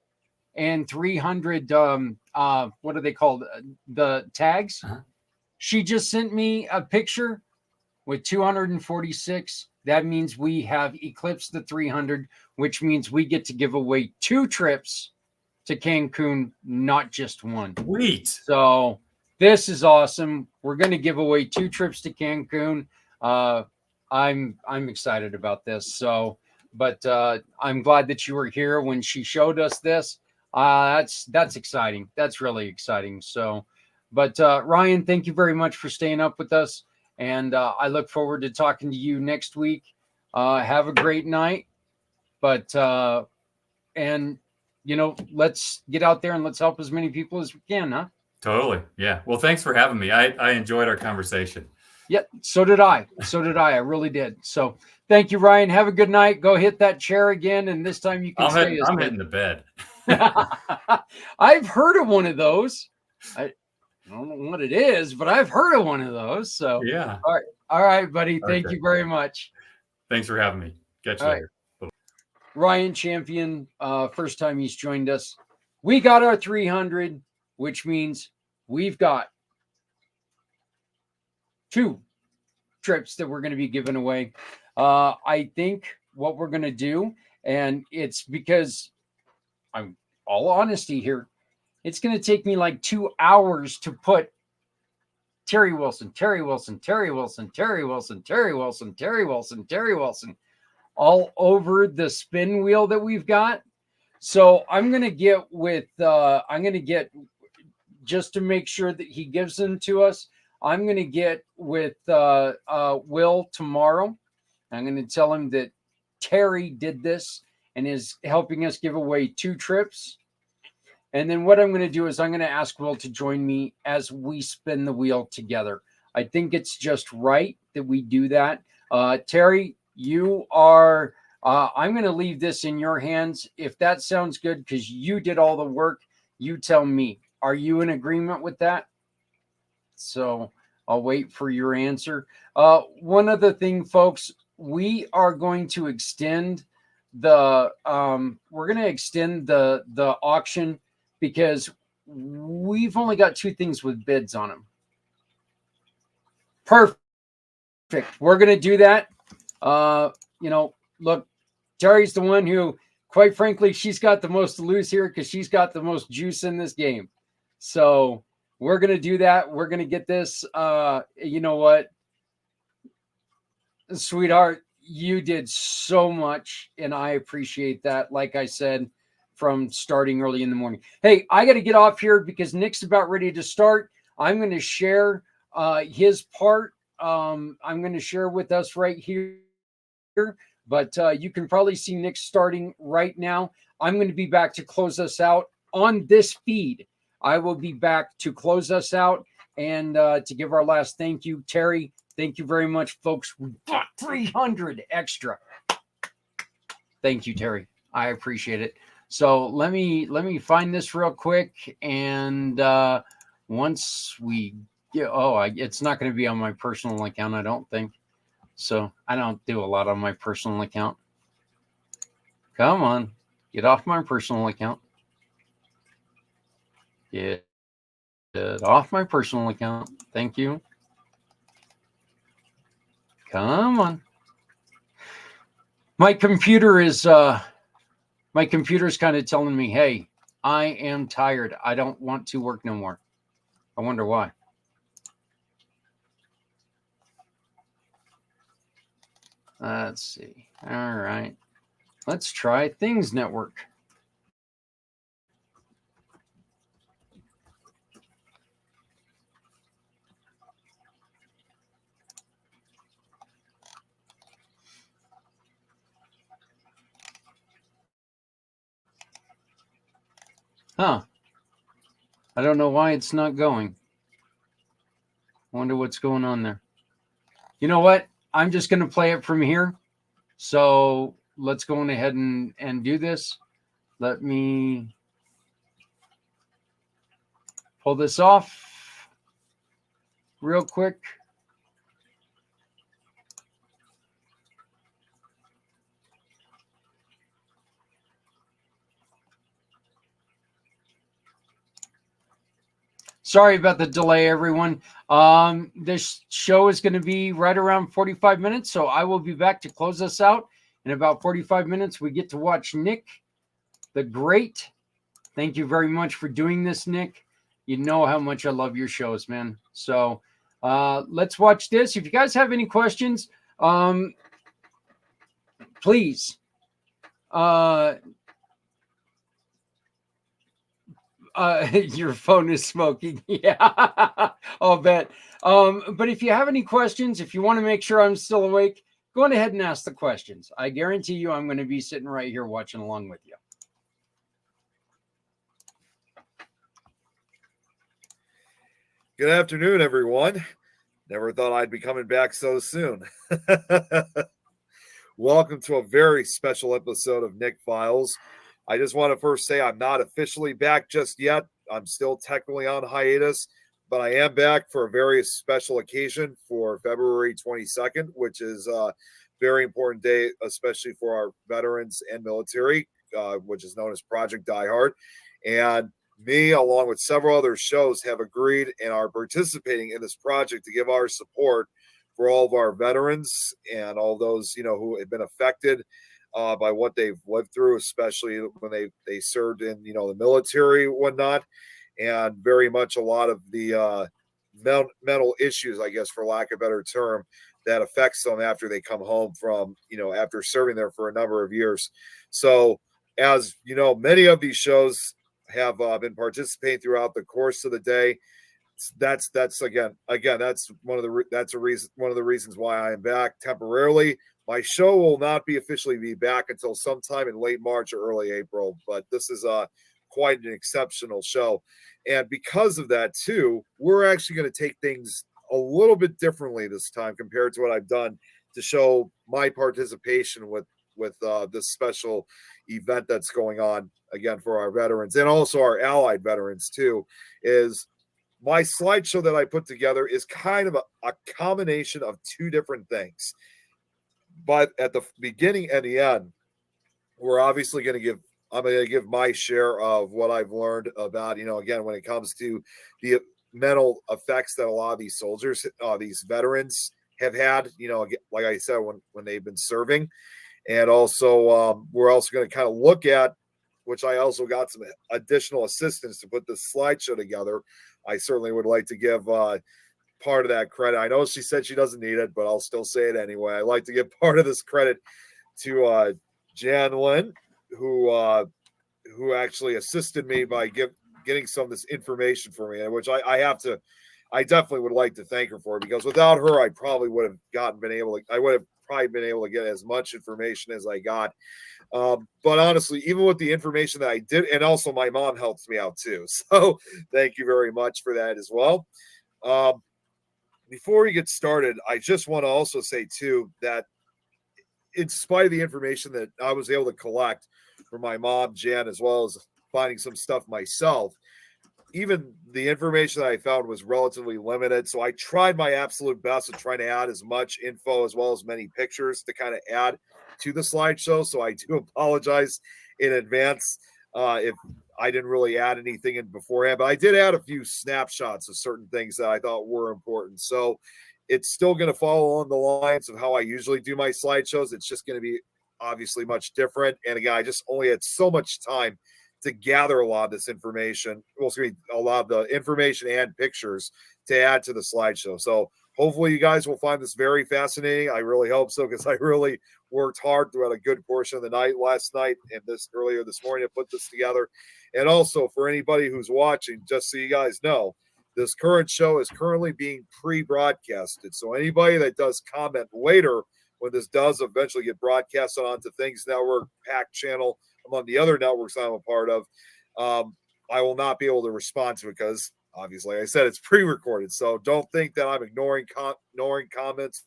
and 300 what are they called, the tags. Uh-huh. She just sent me a picture with 246. That means we have eclipsed the 300, which means we get to give away 2 trips to Cancun, not just one. Sweet. So this is awesome. We're going to give away 2 trips to Cancun. I'm excited about this. So, but I'm glad that you were here when she showed us this. That's exciting. That's really exciting. So, but Ryan, thank you very much for staying up with us. And I look forward to talking to you next week. Have a great night. But, let's get out there and let's help as many people as we can, huh? Totally. Yeah. Well, thanks for having me. I enjoyed our conversation. Yeah, so did I. I really did. So thank you, Ryan. Have a good night. Go hit that chair again. And this time you can stay. I'm hitting the bed. I've heard of one of those. I don't know what it is, but I've heard of one of those. So yeah. All right, buddy. Thank you very much. Thanks for having me. Catch you later. Right. Ryan Champion, first time he's joined us. We got our 300, which means we've got 2 trips that we're going to be giving away. I think what we're going to do, and it's because I'm all honesty here, it's going to take me like 2 hours to put Terry Wilson, Terry Wilson, Terry Wilson, Terry Wilson, Terry Wilson, Terry Wilson, Terry Wilson, all over the spin wheel that we've got. So I'm going to get with, just to make sure that he gives them to us, I'm going to get with Will tomorrow. I'm going to tell him that Terry did this and is helping us give away 2 trips. And then what I'm going to do is I'm going to ask Will to join me as we spin the wheel together. I think it's just right that we do that. Terry, you are, I'm going to leave this in your hands. If that sounds good, because you did all the work, you tell me. Are you in agreement with that? So I'll wait for your answer. One other thing, folks, we are going to extend the auction because we've only got 2 things with bids on them. Perfect. We're going to do that. Look, Terry's the one who, quite frankly, she's got the most to lose here because she's got the most juice in this game. So we're going to do that. We're going to get this. You know what? Sweetheart, you did so much, and I appreciate that. Like I said, from starting early in the morning. Hey, I got to get off here because Nick's about ready to start. I'm going to share his part. I'm going to share with us right here, but you can probably see Nick starting right now. I'm going to be back to close us out on this feed. I will be back to close us out and to give our last thank you. Terry, thank you very much, folks. We got 300 extra. Thank you, Terry. I appreciate it. So let me find this real quick, and once we get, it's not going to be on my personal account, I don't think. So I don't do a lot on my personal account. Come on, get off my personal account. Get off my personal account. Thank you. Come on. My computer's kind of telling me, hey, I am tired. I don't want to work no more. I wonder why. Let's see. All right. Let's try Things Network. Huh. I don't know why it's not going. I wonder what's going on there. You know what? I'm just going to play it from here. So let's go on ahead and do this. Let me pull this off real quick. Sorry about the delay, everyone. This show is going to be right around 45 minutes, so I will be back to close us out. In about 45 minutes, we get to watch Nick the Great. Thank you very much for doing this, Nick. You know how much I love your shows, man. So let's watch this. If you guys have any questions, please. Your phone is smoking. Yeah, I'll bet. But if you have any questions, if you want to make sure I'm still awake, go on ahead and ask the questions. I guarantee you I'm going to be sitting right here watching along with you. Good afternoon, everyone. Never thought I'd be coming back so soon. Welcome to a very special episode of Nick Files. I just want to first say I'm not officially back just yet. I'm still technically on hiatus, but I am back for a very special occasion for February 22nd, which is a very important day, especially for our veterans and military, which is known as Project Die Hard. And me, along with several other shows, have agreed and are participating in this project to give our support for all of our veterans and all those, who have been affected by what they've lived through, especially when they served in, the military and whatnot. And very much a lot of the mental issues, I guess, for lack of a better term, that affects them after they come home from, after serving there for a number of years. So, as you know, many of these shows have been participating throughout the course of the day. That's again that's one of the reasons why I am back temporarily. My show will not be officially back until sometime in late March or early April, but this is quite an exceptional show. And because of that too, we're actually going to take things a little bit differently this time compared to what I've done to show my participation with this special event that's going on again for our veterans and also our allied veterans too. Is my slideshow that I put together is kind of a combination of two different things. But at the beginning and the end, we're obviously going to give my share of what I've learned about, again, when it comes to the mental effects that a lot of these soldiers, these veterans have had, like I said, when they've been serving. And also, we're also going to kind of look at, which I also got some additional assistance to put this slideshow together. I certainly would like to give part of that credit. I know she said she doesn't need it, but I'll still say it anyway. I like to give part of this credit to Jan Lynn, who actually assisted me by getting some of this information for me, which I definitely would like to thank her for, because without her, I probably would have probably been able to get as much information as I got. But honestly, even with the information that I did, and also my mom helps me out too. So thank you very much for that as well. Before we get started, I just want to also say too, that in spite of the information that I was able to collect from my mom, Jan, as well as finding some stuff myself, even the information that I found was relatively limited. So I tried my absolute best to try to add as much info as well as many pictures to kind of add to the slideshow. So I do apologize in advance if I didn't really add anything in beforehand, but I did add a few snapshots of certain things that I thought were important. So it's still going to follow on the lines of how I usually do my slideshows. It's just going to be obviously much different. And again, I just only had so much time to gather a lot of this information. Well, it's going to be a lot of the information and pictures to add to the slideshow. So hopefully you guys will find this very fascinating. I really hope so, because I really worked hard throughout a good portion of the night last night and earlier this morning to put this together. And also for anybody who's watching, just so you guys know, this current show is currently being pre-broadcasted. So anybody that does comment later when this does eventually get broadcasted onto Things Network, PAC channel, among the other networks I'm a part of, I will not be able to respond to it because obviously, like I said, it's pre-recorded. So don't think that I'm ignoring comments.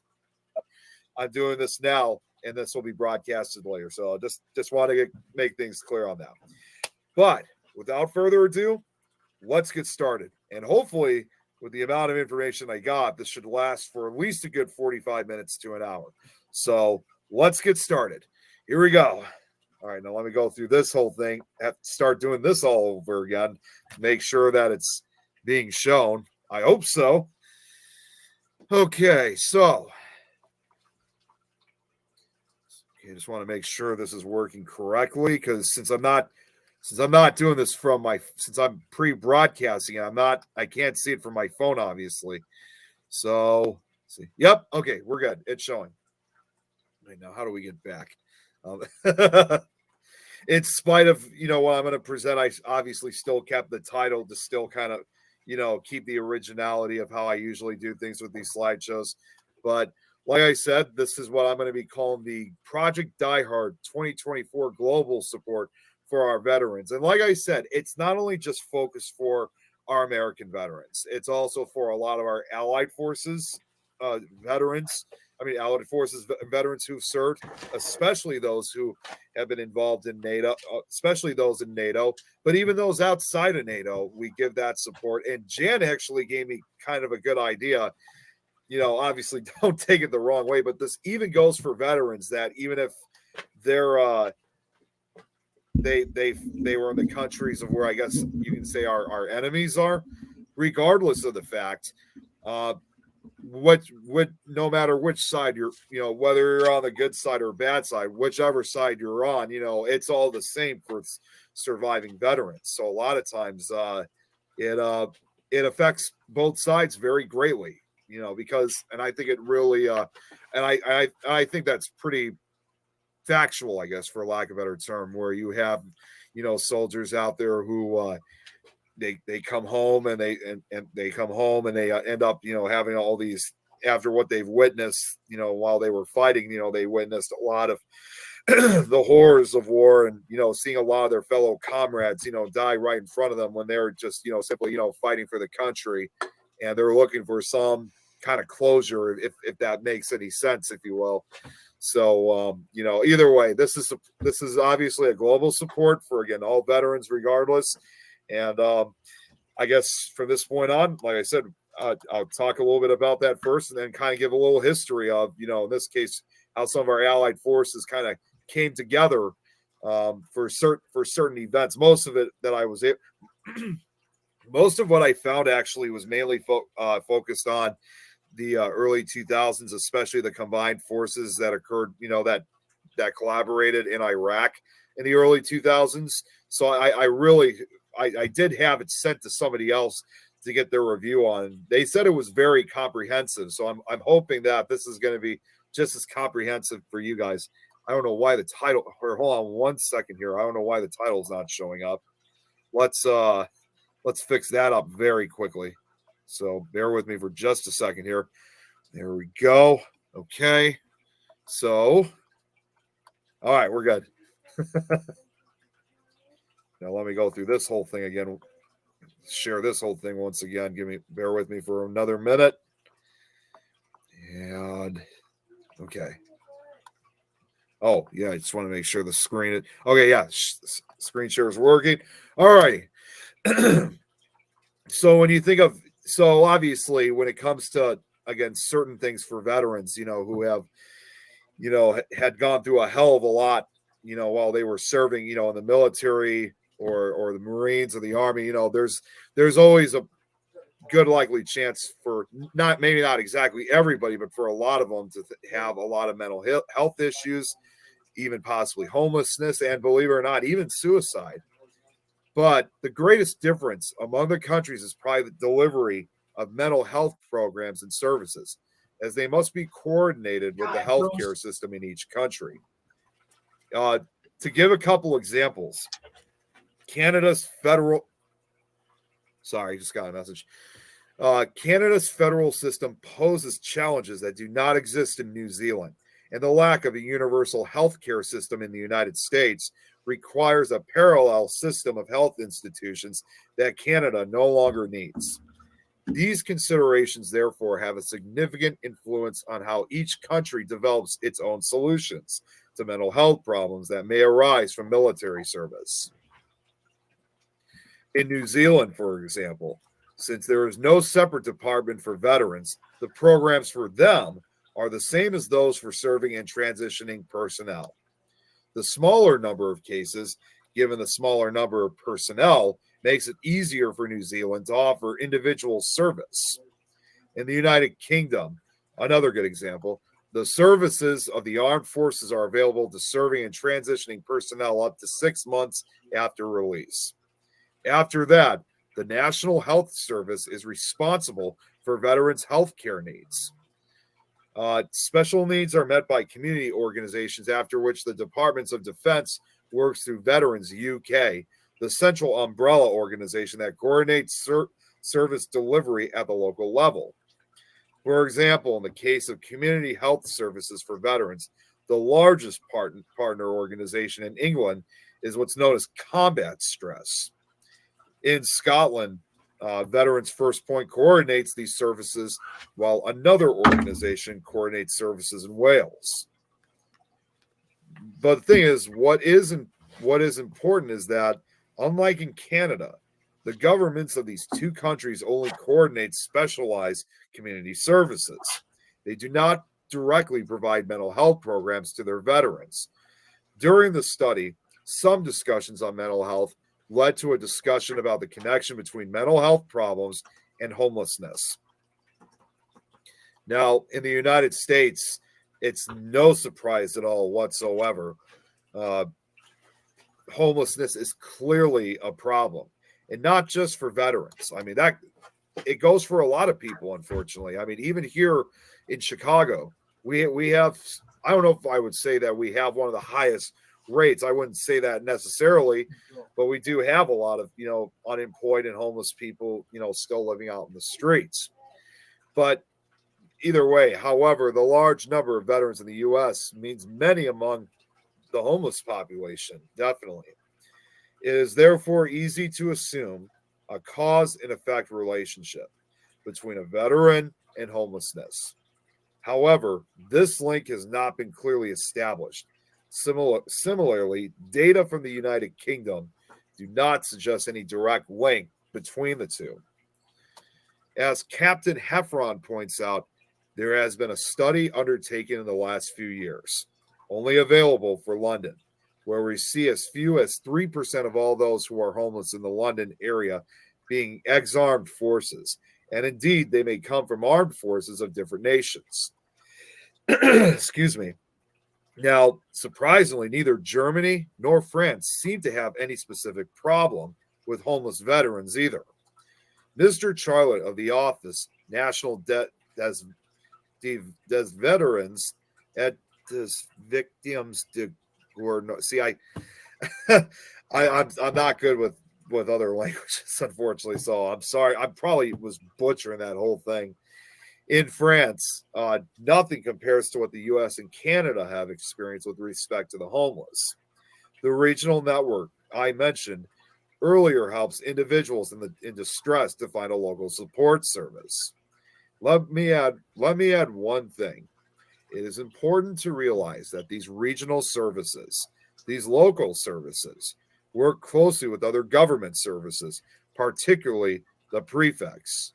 I'm doing this now, and this will be broadcasted later. So just want to make things clear on that. But without further ado, let's get started. And hopefully, with the amount of information I got, this should last for at least a good 45 minutes to an hour. So let's get started. Here we go. All right, now let me go through this whole thing. I have to start doing this all over again to make sure that it's being shown. I hope so. Okay, so I just want to make sure this is working correctly, because since I'm not doing this since I'm pre-broadcasting it, I can't see it from my phone, obviously. So let's see. Yep, okay, we're good. It's showing. Right now, how do we get back? In spite of what I'm going to present, I obviously still kept the title to still kind of keep the originality of how I usually do things with these slideshows. But like I said, this is what I'm going to be calling the Project Die Hard 2024 global support for our veterans. And like I said, it's not only just focused for our American veterans, it's also for a lot of our allied forces veterans. Allied forces veterans who've served, especially those who have been involved in NATO, especially those in NATO, but even those outside of NATO, we give that support. And Jan actually gave me kind of a good idea. Obviously don't take it the wrong way, but this even goes for veterans that even if they're they were in the countries of where I guess you can say our enemies are, regardless of the fact, no matter which side you're, whether you're on the good side or bad side, whichever side you're on, it's all the same for surviving veterans. So a lot of times, it affects both sides very greatly, because, and I think it really, and I think that's pretty factual, I guess, for lack of a better term, where you have, soldiers out there who, they come home and they come home and they end up, having all these, after what they've witnessed, while they were fighting, they witnessed a lot of the horrors of war, and seeing a lot of their fellow comrades die right in front of them when they're just simply fighting for the country, and they're looking for some kind of closure, if that makes any sense, if you will. So either way, this is obviously a global support for, again, all veterans regardless. And I guess from this point on, like I said, I'll talk a little bit about that first, and then kind of give a little history of, in this case, how some of our allied forces kind of came together for certain events. Most of it that I was most of what I found actually was mainly focused on the early 2000s, especially the combined forces that occurred, that collaborated in Iraq in the early 2000s. So I did have it sent to somebody else to get their review on. They said it was very comprehensive. So I'm hoping that this is going to be just as comprehensive for you guys. I don't know why the title, or hold on one second here. I don't know why the title's not showing up. Let's fix that up very quickly. So bear with me for just a second here. There we go. Okay. So, all right, we're good. Now let me go through this whole thing again. Share this whole thing once again. Bear with me for another minute. And okay. Oh, yeah, I just want to make sure the screen. Okay, yeah, screen share is working. All right. So when you think of, so obviously when it comes to, again, certain things for veterans, who have, had gone through a hell of a lot, while they were serving, in the military or the Marines or the Army, there's always a good likely chance for maybe not exactly everybody, but for a lot of them to have a lot of mental health issues, even possibly homelessness, and believe it or not, even suicide. But the greatest difference among the countries is probably the delivery of mental health programs and services, as they must be coordinated with the healthcare system in each country. To give a couple examples, Canada's federal system poses challenges that do not exist in New Zealand, and the lack of a universal healthcare system in the United States requires a parallel system of health institutions that Canada no longer needs. These considerations, therefore, have a significant influence on how each country develops its own solutions to mental health problems that may arise from military service. In New Zealand, for example, since there is no separate department for veterans, the programs for them are the same as those for serving and transitioning personnel. The smaller number of cases, given the smaller number of personnel, makes it easier for New Zealand to offer individual service. In the United Kingdom, another good example, the services of the armed forces are available to serving and transitioning personnel up to 6 months after release. After that, the National Health Service is responsible for veterans' health care needs. Special needs are met by community organizations, after which the Departments of Defense works through Veterans UK, the central umbrella organization that coordinates service delivery at the local level. For example, in the case of Community Health Services for Veterans, the largest partner organization in England is what's known as Combat Stress. In Scotland, Veterans First Point coordinates these services, while another organization coordinates services in Wales. But the thing is, what is important is that, unlike in Canada, the governments of these two countries only coordinate specialized community services. They do not directly provide mental health programs to their veterans. During the study, some discussions on mental health led to a discussion about the connection between mental health problems and homelessness. Now, in the United States, it's no surprise at all whatsoever. Homelessness is clearly a problem, and not just for veterans. I mean, it goes for a lot of people, unfortunately. I mean, even here in Chicago, we have, I don't know if I would say that we have one of the highest rates. I wouldn't say that necessarily, but we do have a lot of, unemployed and homeless people, still living out in the streets. But either way, however, the large number of veterans in the U.S. means many among the homeless population, definitely. It is therefore easy to assume a cause and effect relationship between a veteran and homelessness. However, this link has not been clearly established. Similarly, data from the United Kingdom do not suggest any direct link between the two. As Captain Heffron points out, there has been a study undertaken in the last few years, only available for London, where we see as few as 3% of all those who are homeless in the London area being ex-armed forces. And indeed, they may come from armed forces of different nations. Excuse me. Now, surprisingly, neither Germany nor France seem to have any specific problem with homeless veterans either. Mr. Charlotte of the Office National des Veterans et des Victimes de Guerre. See, I'm not good with other languages, unfortunately. So I'm sorry. I probably was butchering that whole thing. In France, nothing compares to what the U.S. and Canada have experienced with respect to the homeless. The regional network I mentioned earlier helps individuals in distress to find a local support service. Let me add one thing. It is important to realize that these regional services, these local services, work closely with other government services, particularly the prefects.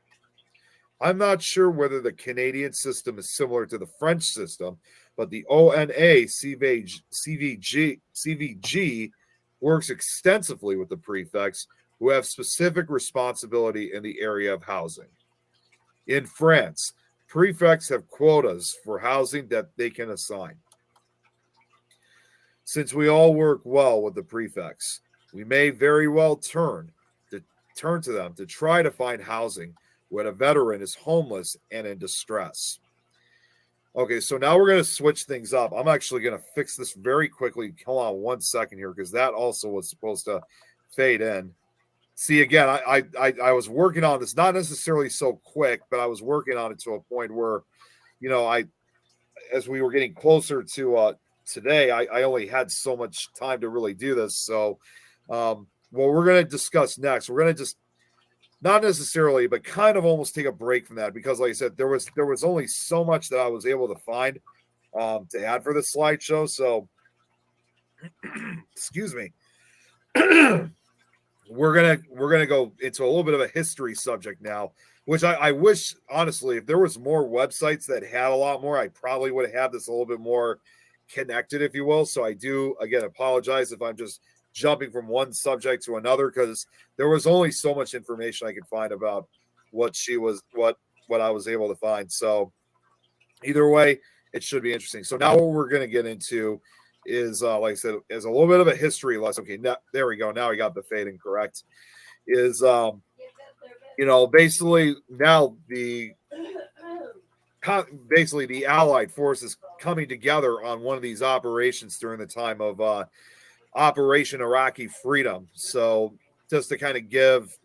I'm not sure whether the Canadian system is similar to the French system, but the ONA CVG works extensively with the prefects who have specific responsibility in the area of housing. In France, prefects have quotas for housing that they can assign. Since we all work well with the prefects, we may very well turn to them to try to find housing when a veteran is homeless and in distress. Okay, so now we're going to switch things up. I'm actually going to fix this very quickly. Hold on 1 second here, because that also was supposed to fade in. See, again, I was working on this, not necessarily so quick, but I was working on it to a point where, as we were getting closer to today, I only had so much time to really do this. So what we're going to discuss next, we're going to just, not necessarily, but kind of almost take a break from that, because like I said, there was only so much that I was able to find to add for this slideshow. So excuse me. We're gonna go into a little bit of a history subject now, which I wish, honestly, if there was more websites that had a lot more, I probably would have had this a little bit more connected, if you will. So I do, again, apologize if I'm just jumping from one subject to another, because there was only so much information I could find about what I was able to find. So either way, it should be interesting. So now what we're going to get into is, like I said, is a little bit of a history lesson. Okay, now, there we go. Now we got the fading correct. Is basically now the Allied forces coming together on one of these operations during the time of Operation Iraqi Freedom. So just to kind of give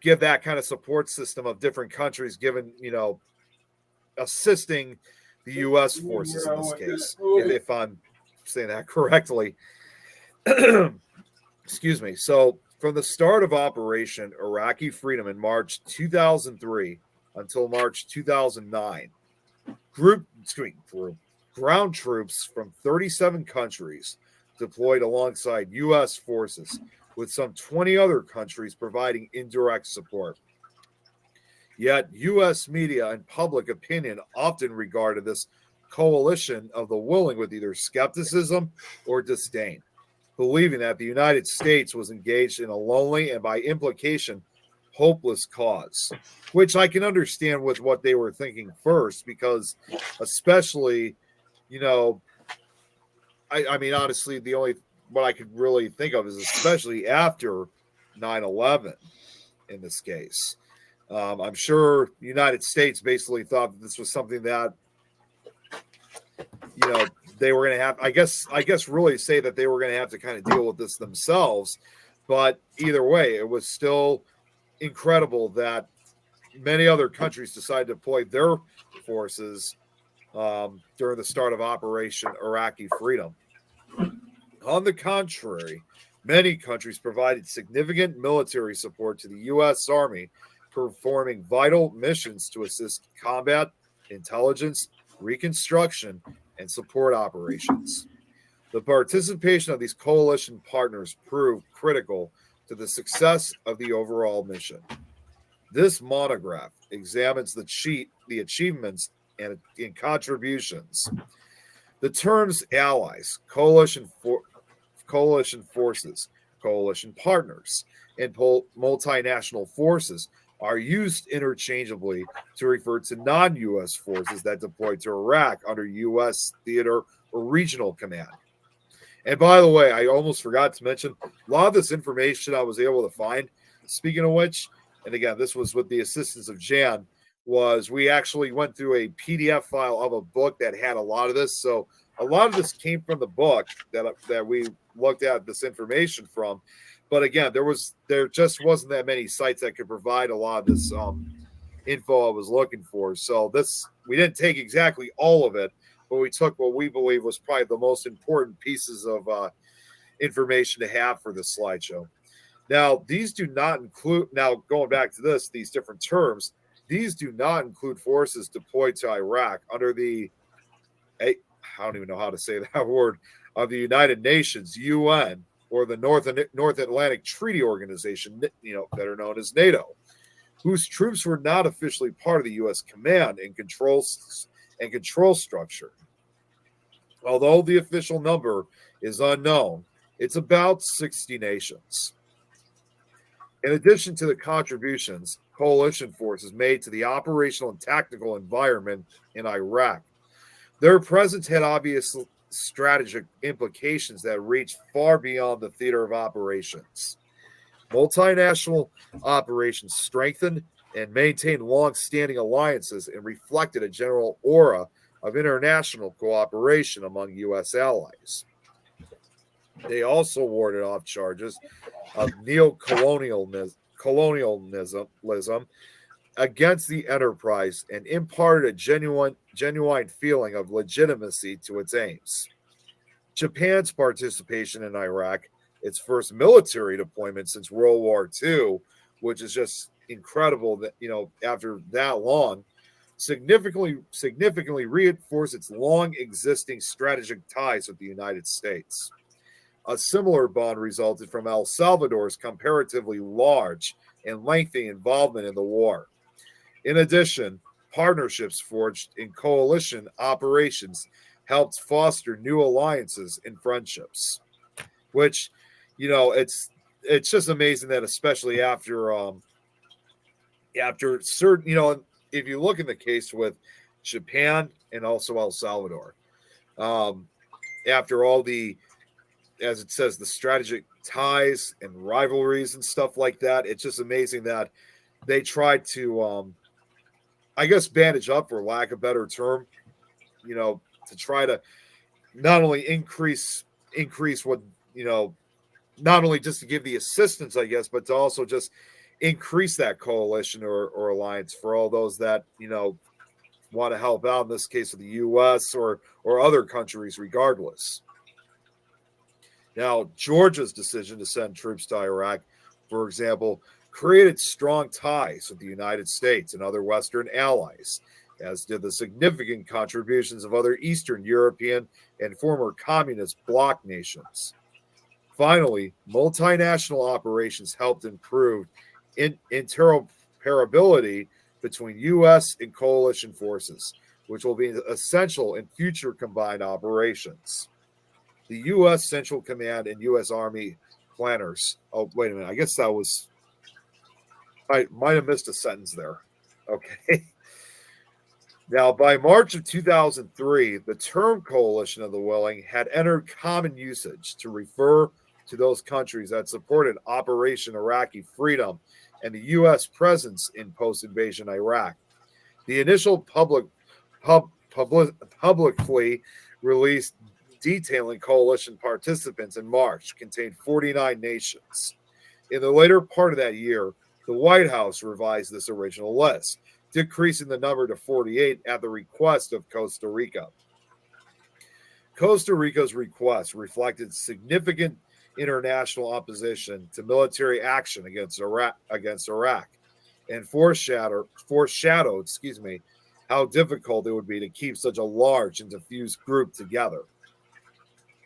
that kind of support system of different countries, given, assisting the U.S. forces in this case, if I'm saying that correctly. Excuse me. So from the start of Operation Iraqi Freedom in March 2003 until March 2009, ground troops from 37 countries deployed alongside U.S. forces, with some 20 other countries providing indirect support. Yet U.S. media and public opinion often regarded this coalition of the willing with either skepticism or disdain, believing that the United States was engaged in a lonely and, by implication, hopeless cause, which I can understand with what they were thinking first, because especially, I mean, honestly, what I could really think of is especially after 9/11 in this case. I'm sure the United States basically thought that this was something that, they were going to have, I guess really say that they were going to have to kind of deal with this themselves. But either way, it was still incredible that many other countries decided to deploy their forces during the start of Operation Iraqi Freedom. On the contrary, many countries provided significant military support to the U.S. Army, performing vital missions to assist combat, intelligence, reconstruction, and support operations. The participation of these coalition partners proved critical to the success of the overall mission. This monograph examines the achievements and contributions. The terms allies, coalition forces, coalition partners, and multinational forces are used interchangeably to refer to non-U.S. forces that deployed to Iraq under U.S. theater or regional command. And by the way, I almost forgot to mention, a lot of this information I was able to find, speaking of which, and again, this was with the assistance of Jan, was we actually went through a PDF file of a book that had a lot of this. So a lot of this came from the book that we looked at this information from. But again, there just wasn't that many sites that could provide a lot of this info I was looking for. So we didn't take exactly all of it, but we took what we believe was probably the most important pieces of information to have for this slideshow. Now, these do not include, now going back to these different terms, these do not include forces deployed to Iraq under the, I don't even know how to say that word, of the United Nations, UN, or the North Atlantic Treaty Organization, that are known as NATO, whose troops were not officially part of the U.S. command and control structure. Although the official number is unknown, it's about 60 nations. In addition to the contributions coalition forces made to the operational and tactical environment in Iraq, their presence had obvious strategic implications that reached far beyond the theater of operations. Multinational operations strengthened and maintained long-standing alliances and reflected a general aura of international cooperation among U.S. allies. They also warded off charges of neo-colonialism against the enterprise and imparted a genuine feeling of legitimacy to its aims. Japan's participation in Iraq, its first military deployment since World War II, which is just incredible that, after that long, significantly reinforced its long existing strategic ties with the United States. A similar bond resulted from El Salvador's comparatively large and lengthy involvement in the war. In addition, partnerships forged in coalition operations helped foster new alliances and friendships, which, it's just amazing that, especially after certain, if you look in the case with Japan and also El Salvador, after all the, as it says, the strategic ties and rivalries and stuff like that, it's just amazing that they tried to, I guess, bandage up, for lack of a better term, to try to not only increase what, not only just to give the assistance, I guess, but to also just increase that coalition or alliance for all those that, want to help out, in this case of the U.S. or other countries regardless. Now, Georgia's decision to send troops to Iraq, for example, created strong ties with the United States and other Western allies, as did the significant contributions of other Eastern European and former communist bloc nations. Finally, multinational operations helped improve interoperability between U.S. and coalition forces, which will be essential in future combined operations. The U.S. Central Command and U.S. Army planners. Oh, wait a minute. I guess that was, I might have missed a sentence there. Okay. Now, by March of 2003, the term Coalition of the Willing had entered common usage to refer to those countries that supported Operation Iraqi Freedom and the U.S. presence in post-invasion Iraq. The initial publicly released detailing coalition participants in March contained 49 nations. In the later part of that year, the White House revised this original list, decreasing the number to 48 at the request of Costa Rica. Costa Rica's request reflected significant international opposition to military action against Iraq, and foreshadowed, how difficult it would be to keep such a large and diffuse group together.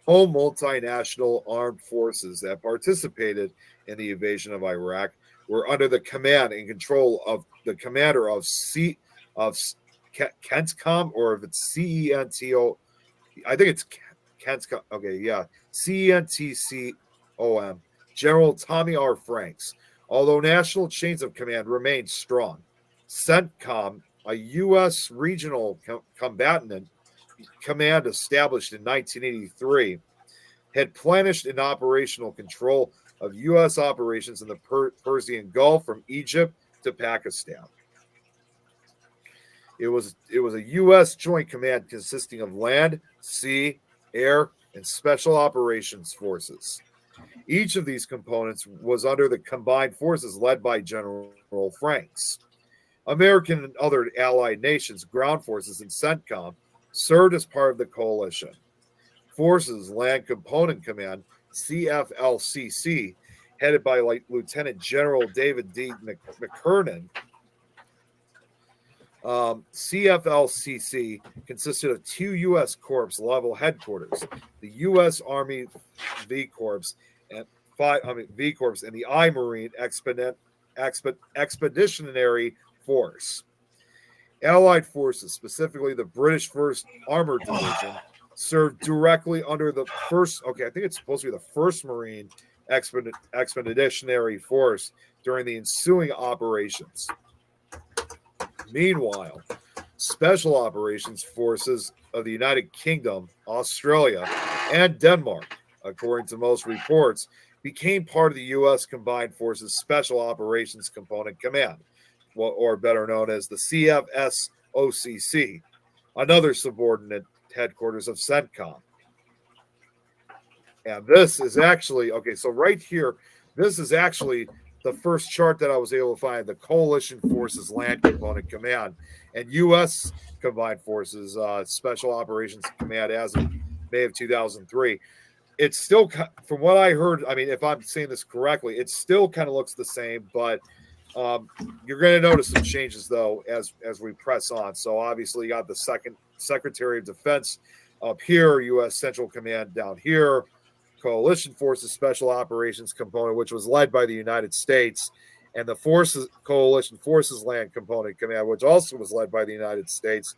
Home multinational armed forces that participated in the invasion of Iraq were under the command and control of the commander of CENTCOM, or if it's CENTO, I think it's CENTCOM. Okay, yeah, CENTCOM, General Tommy R. Franks. Although national chains of command remained strong, CENTCOM, a U.S. regional combatant command established in 1983, had plannished an operational control of U.S. operations in the Persian Gulf from Egypt to Pakistan. It was a U.S. joint command consisting of land, sea, air, and special operations forces. Each of these components was under the combined forces led by General Franks. American and other allied nations' ground forces in CENTCOM served as part of the coalition. Forces Land Component Command, CFLCC, headed by Lieutenant General David D. McKernan. CFLCC consisted of 2 U.S. Corps level headquarters, the U.S. Army V Corps and the I Marine Expeditionary Force. Allied forces, specifically the British 1st Armored Division, served directly under the I think it's supposed to be the 1st Marine Expeditionary Force during the ensuing operations. Meanwhile, Special Operations Forces of the United Kingdom, Australia, and Denmark, according to most reports, became part of the U.S. Combined Forces Special Operations Component Command, or better known as the CFSOCC, another subordinate headquarters of CENTCOM. And this is actually, so right here, this is actually the first chart that I was able to find, the Coalition Forces Land Component Command and U.S. Combined Forces Special Operations Command as of May of 2003. It's still, from what I heard, I mean, if I'm saying this correctly, it still kind of looks the same, but you're going to notice some changes, though, as we press on. So obviously you got the second Secretary of Defense up here, U.S. Central Command down here, Coalition Forces Special Operations Component, which was led by the United States, and the Coalition Forces Land Component Command, which also was led by the United States.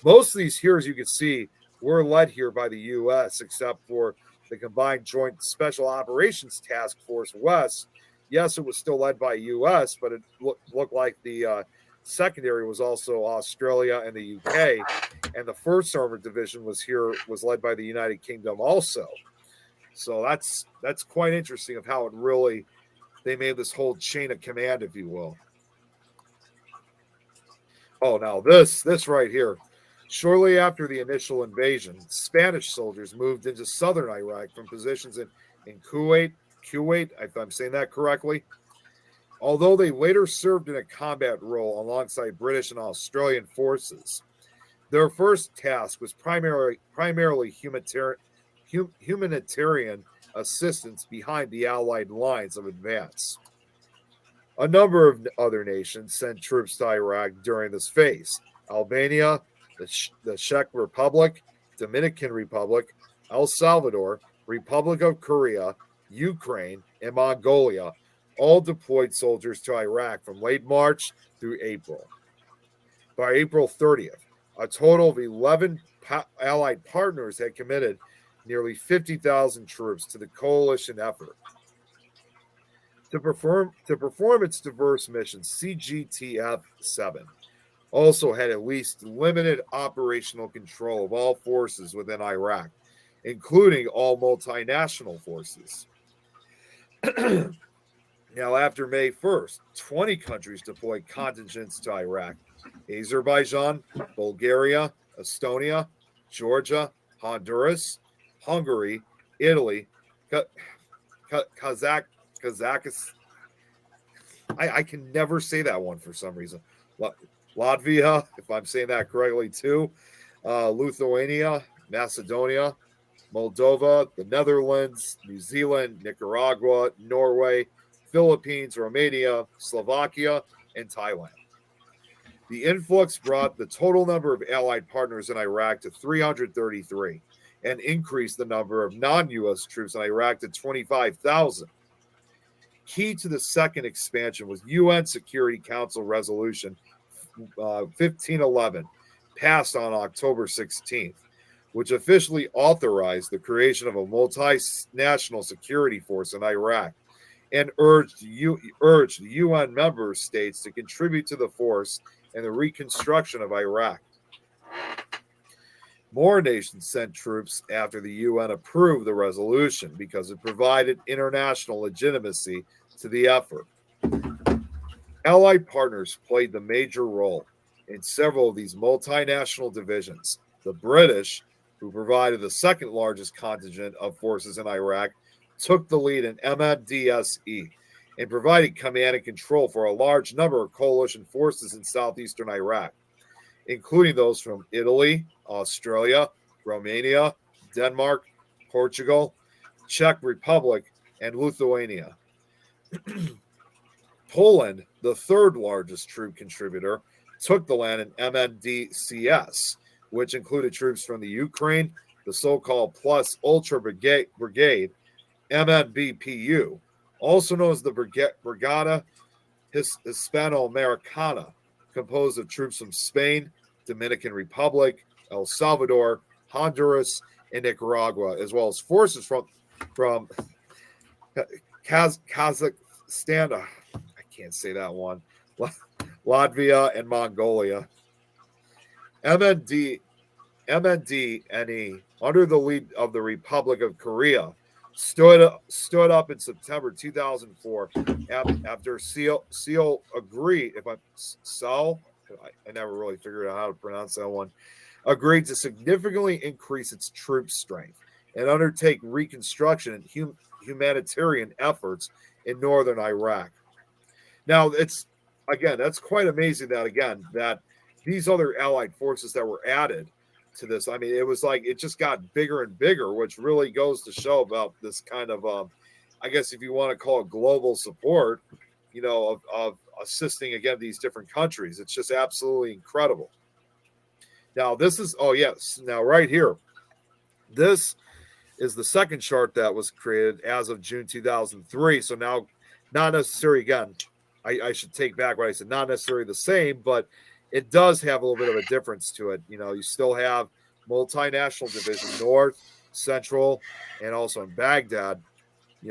Most of these here, as you can see, were led here by the U.S., except for the Combined Joint Special Operations Task Force West. Yes, it was still led by U.S., but it looked like the secondary was also Australia and the U.K., and the 1st Armored Division was led by the United Kingdom also. So that's quite interesting of how they made this whole chain of command, if you will. Oh, now this right here. Shortly after the initial invasion, Spanish soldiers moved into southern Iraq from positions in Kuwait, if I'm saying that correctly. Although they later served in a combat role alongside British and Australian forces, their first task was primarily humanitarian assistance behind the Allied lines of advance. A number of other nations sent troops to Iraq during this phase. Albania, the Czech Republic, Dominican Republic, El Salvador, Republic of Korea, Ukraine, and Mongolia all deployed soldiers to Iraq from late March through April. By April 30th, a total of 11 Allied partners had committed nearly 50,000 troops to the coalition effort. To perform its diverse missions, CGTF-7 also had at least limited operational control of all forces within Iraq, including all multinational forces. Now, after May 1st, 20 countries deployed contingents to Iraq: Azerbaijan, Bulgaria, Estonia, Georgia, Honduras, Hungary, Italy, Kazakhstan. I can never say that one for some reason. Latvia, if I'm saying that correctly, too. Lithuania, Macedonia, Moldova, the Netherlands, New Zealand, Nicaragua, Norway, Philippines, Romania, Slovakia, and Thailand. The influx brought the total number of allied partners in Iraq to 333 and increased the number of non-U.S. troops in Iraq to 25,000. Key to the second expansion was UN Security Council Resolution 1511, passed on October 16th, which officially authorized the creation of a multinational security force in Iraq and urged UN member states to contribute to the force and the reconstruction of Iraq. More nations sent troops after the UN approved the resolution because it provided international legitimacy to the effort. Allied partners played the major role in several of these multinational divisions. The British, who provided the second largest contingent of forces in Iraq, took the lead in MNDSE and provided command and control for a large number of coalition forces in southeastern Iraq, including those from Italy, Australia, Romania, Denmark, Portugal, Czech Republic, and Lithuania. Poland, the third largest troop contributor, took the land in MNDCS, which included troops from the Ukraine, the so-called Plus Ultra Brigade, MNBPU, also known as the Brigada Hispano-Americana, composed of troops from Spain, Dominican Republic, El Salvador, Honduras, and Nicaragua, as well as forces from Kazakhstan, I can't say that one, Latvia, and Mongolia. MNDNE, under the lead of the Republic of Korea, stood up in September 2004 after Seoul agreed. I never really figured out how to pronounce that one. Agreed to significantly increase its troop strength and undertake reconstruction and humanitarian efforts in northern Iraq. Now, that's quite amazing that these other allied forces that were added to this, I mean, it was like it just got bigger and bigger, which really goes to show about this kind of, I guess if you want to call it global support, of assisting again these different countries. It's just absolutely incredible. Now, now right here, this is the second chart that was created as of June 2003. So now, not necessarily, again, I should take back what I said, not necessarily the same, but it does have a little bit of a difference to it. You still have multinational division, North, Central, and also in Baghdad,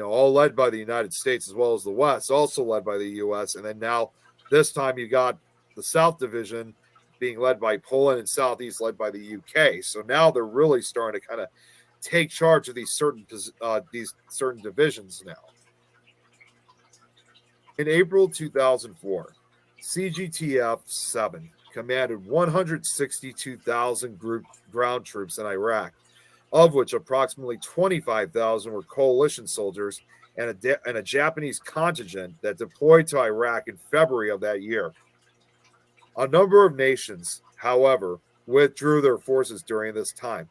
all led by the United States, as well as the West, also led by the U.S. And then now this time you got the South Division being led by Poland and Southeast led by the U.K. So now they're really starting to kind of take charge of these certain divisions now. In April 2004, CGTF-7 commanded 162,000 ground troops in Iraq, of which approximately 25,000 were coalition soldiers and a Japanese contingent that deployed to Iraq in February of that year. A number of nations, however, withdrew their forces during this time.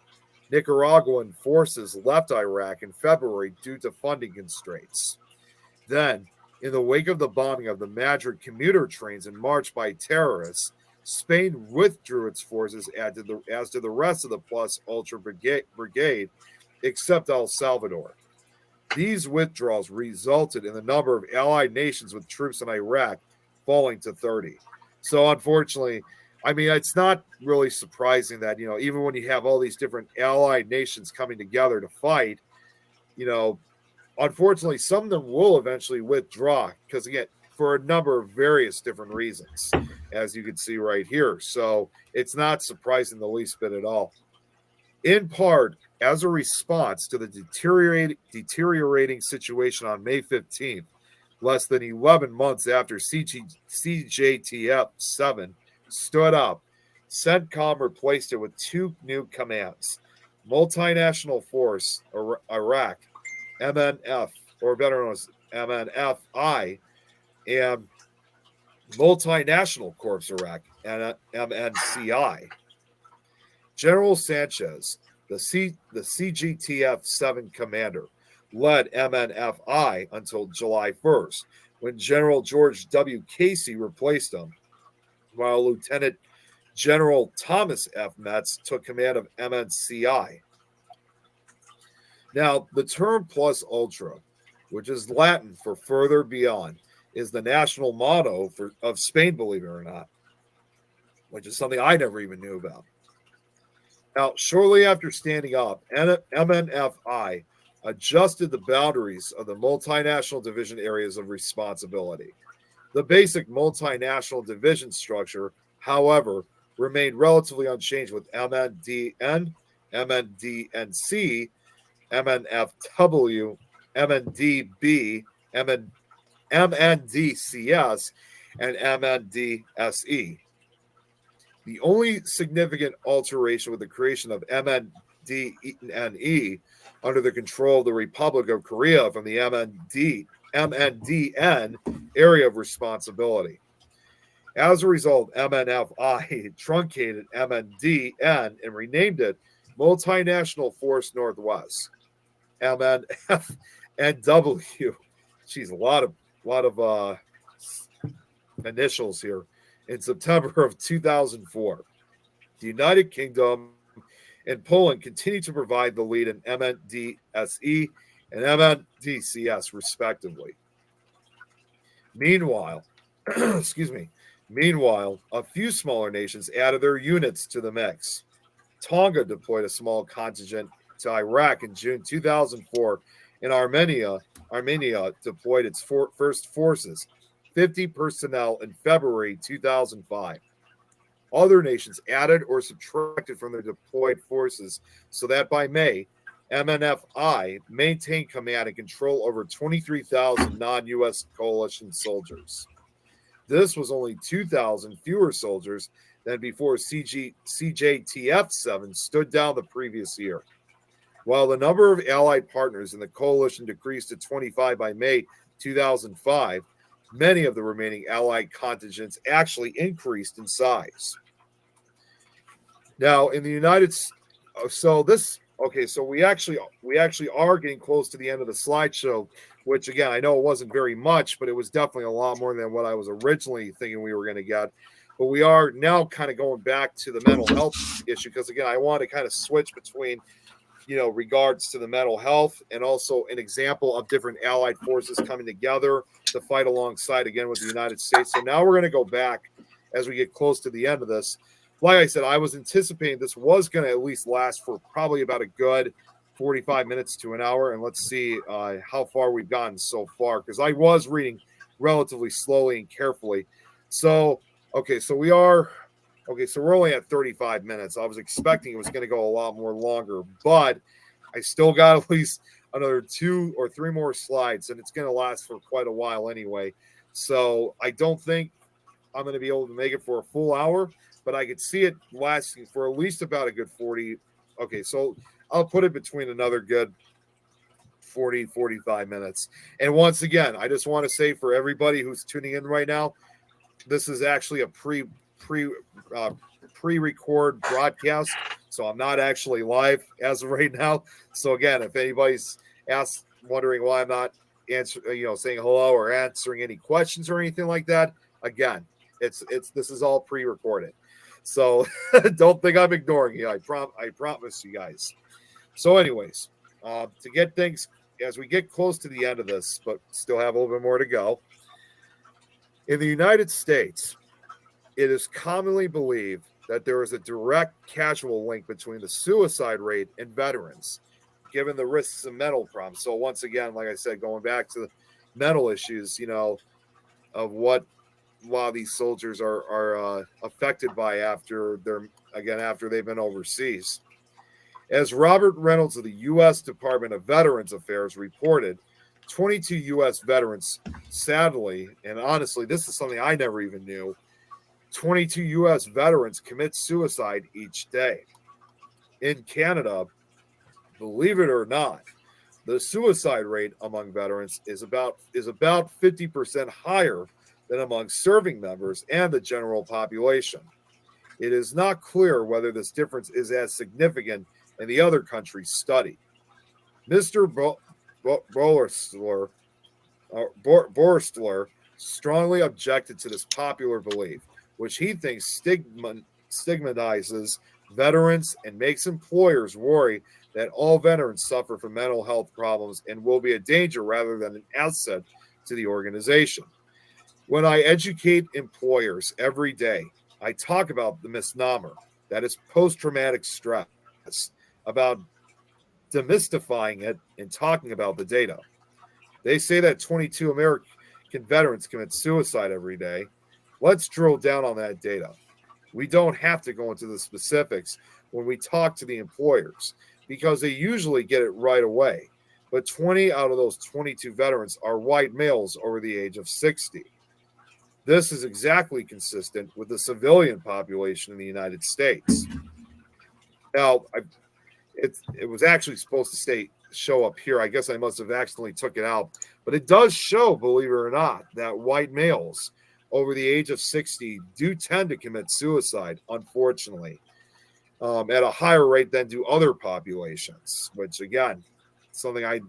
Nicaraguan forces left Iraq in February due to funding constraints. Then, in the wake of the bombing of the Madrid commuter trains in March by terrorists, Spain withdrew its forces, as did the rest of the Plus Ultra Brigade, except El Salvador. These withdrawals resulted in the number of allied nations with troops in Iraq falling to 30. So unfortunately, I mean, it's not really surprising that, even when you have all these different allied nations coming together to fight, unfortunately, some of them will eventually withdraw because, again, for a number of various different reasons, as you can see right here. So it's not surprising the least bit at all. In part, as a response to the deteriorating situation on May 15th, less than 11 months after CJTF 7 stood up, CENTCOM replaced it with two new commands: Multinational Force Iraq, MNF, or better known as MNFI, and Multinational Corps Iraq, MNCI. General Sanchez, the CGTF 7 commander, led MNFI until July 1st, when General George W. Casey replaced him, while Lieutenant General Thomas F. Metz took command of MNCI. Now, the term plus ultra, which is Latin for further beyond, is the national motto of Spain, believe it or not, which is something I never even knew about. Now, shortly after standing up, MNFI adjusted the boundaries of the multinational division areas of responsibility. The basic multinational division structure, however, remained relatively unchanged, with MNDN, MNDNC, MNFW, MNDB, MNDCS, and MNDSE. The only significant alteration with the creation of MNDNE under the control of the Republic of Korea from the MNDN area of responsibility. As a result, MNFI truncated MNDN and renamed it Multinational Force Northwest, MNFNW. Geez, a lot of initials here. In September of 2004, the United Kingdom and Poland continue to provide the lead in MNDSE and MNDCS, respectively. Meanwhile, a few smaller nations added their units to the mix. Tonga deployed a small contingent to Iraq in June 2004, and Armenia deployed its first forces, 50 personnel, in February 2005. Other nations added or subtracted from their deployed forces so that by May, MNFI maintained command and control over 23,000 non-U.S. coalition soldiers. This was only 2,000 fewer soldiers than before CJTF 7 stood down the previous year. While the number of allied partners in the coalition decreased to 25 by May 2005, many of the remaining allied contingents actually increased in size. Now, in the United States, so we actually are getting close to the end of the slideshow, which again, I know it wasn't very much, but it was definitely a lot more than what I was originally thinking we were going to get. But we are now kind of going back to the mental health issue, because again, I want to kind of switch between, regards to the mental health and also an example of different allied forces coming together to fight alongside again with the United States. So now we're going to go back as we get close to the end of this. Like I said, I was anticipating this was going to at least last for probably about a good 45 minutes to an hour. And let's see how far we've gotten so far, because I was reading relatively slowly and carefully. So we're only at 35 minutes. I was expecting it was going to go a lot more longer, but I still got at least another 2 or 3 more slides, and it's going to last for quite a while anyway. So I don't think I'm going to be able to make it for a full hour, but I could see it lasting for at least about a good 40. Okay, so I'll put it between another good 40, 45 minutes. And once again, I just want to say for everybody who's tuning in right now, this is actually a pre-record broadcast, so I'm not actually live as of right now. So again, if anybody's wondering why I'm not answering, saying hello or answering any questions or anything like that, again, this is all pre-recorded. So don't think I'm ignoring you. I promise you guys. So anyways, to get things, as we get close to the end of this, but still have a little bit more to go. In the United States, it is commonly believed that there is a direct causal link between the suicide rate and veterans, given the risks of mental problems. So once again, like I said, going back to the mental issues, of what a lot of these soldiers are affected by after they've been overseas. As Robert Reynolds of the U.S. Department of Veterans Affairs reported, 22 U.S. veterans, sadly, and honestly, this is something I never even knew, 22 U.S. veterans commit suicide each day. In Canada, believe it or not, the suicide rate among veterans is about 50% higher than among serving members and the general population. It is not clear whether this difference is as significant in the other countries studied. Mr. Borstler strongly objected to this popular belief, which he thinks stigmatizes veterans and makes employers worry that all veterans suffer from mental health problems and will be a danger rather than an asset to the organization. When I educate employers every day, I talk about the misnomer that is post-traumatic stress, about demystifying it and talking about the data. They say that 22 American veterans commit suicide every day. Let's drill down on that data. We don't have to go into the specifics when we talk to the employers because they usually get it right away. But 20 out of those 22 veterans are white males over the age of 60. This is exactly consistent with the civilian population in the United States. Now, it was actually supposed to show up here. I guess I must have accidentally took it out. But it does show, believe it or not, that white males over the age of 60 do tend to commit suicide, unfortunately, at a higher rate than do other populations, which, again, something I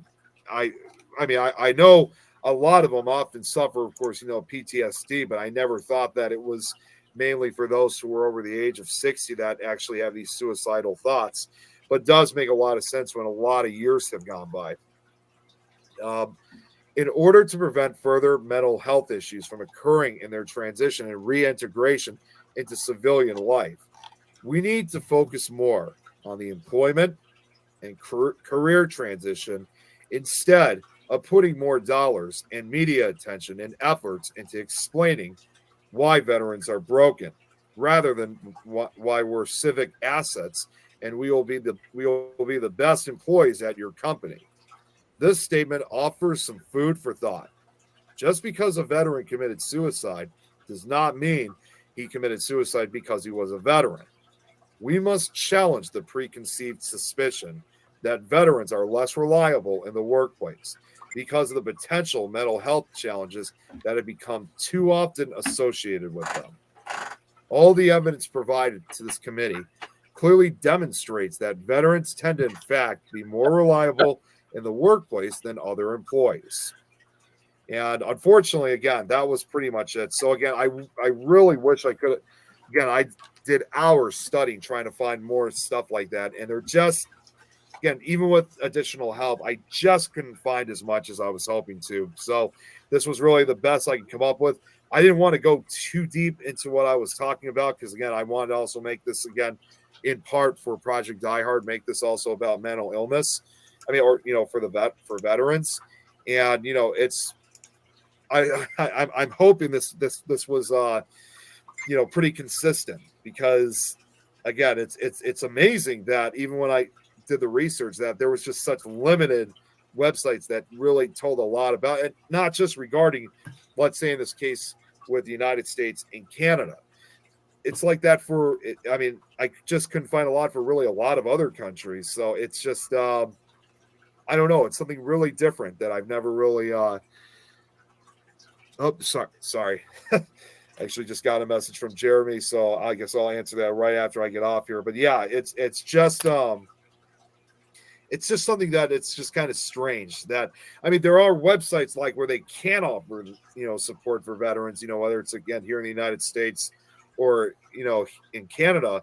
know a lot of them often suffer, of course, PTSD, but I never thought that it was mainly for those who were over the age of 60 that actually have these suicidal thoughts, but does make a lot of sense when a lot of years have gone by. In order to prevent further mental health issues from occurring in their transition and reintegration into civilian life, we need to focus more on the employment and career transition instead of putting more dollars and media attention and efforts into explaining why veterans are broken, rather than why we're civic assets and we will be the best employees at your company. This statement offers some food for thought. Just because a veteran committed suicide does not mean he committed suicide because he was a veteran. We must challenge the preconceived suspicion that veterans are less reliable in the workplace because of the potential mental health challenges that have become too often associated with them. All the evidence provided to this committee clearly demonstrates that veterans tend to, in fact, be more reliable in the workplace than other employees. And unfortunately, again, that was pretty much it. So again, I really wish I could. Again, I did hours studying, trying to find more stuff like that. And they're just, again, even with additional help, I just couldn't find as much as I was hoping to. So this was really the best I could come up with. I didn't want to go too deep into what I was talking about because, again, I wanted to also make this, again, in part for Project Die Hard, make this also about mental illness. For veterans. And, it's, I'm hoping this was, pretty consistent because, again, it's amazing that even when I did the research that there was just such limited websites that really told a lot about it, not just regarding, let's say in this case with the United States and Canada. It's like that I just couldn't find a lot for really a lot of other countries. So it's just, I don't know. It's something really different that I've never really, sorry. Actually just got a message from Jeremy. So I guess I'll answer that right after I get off here. But yeah, it's just something that it's just kind of strange that, there are websites like where they can offer, support for veterans, whether it's again here in the United States or, in Canada,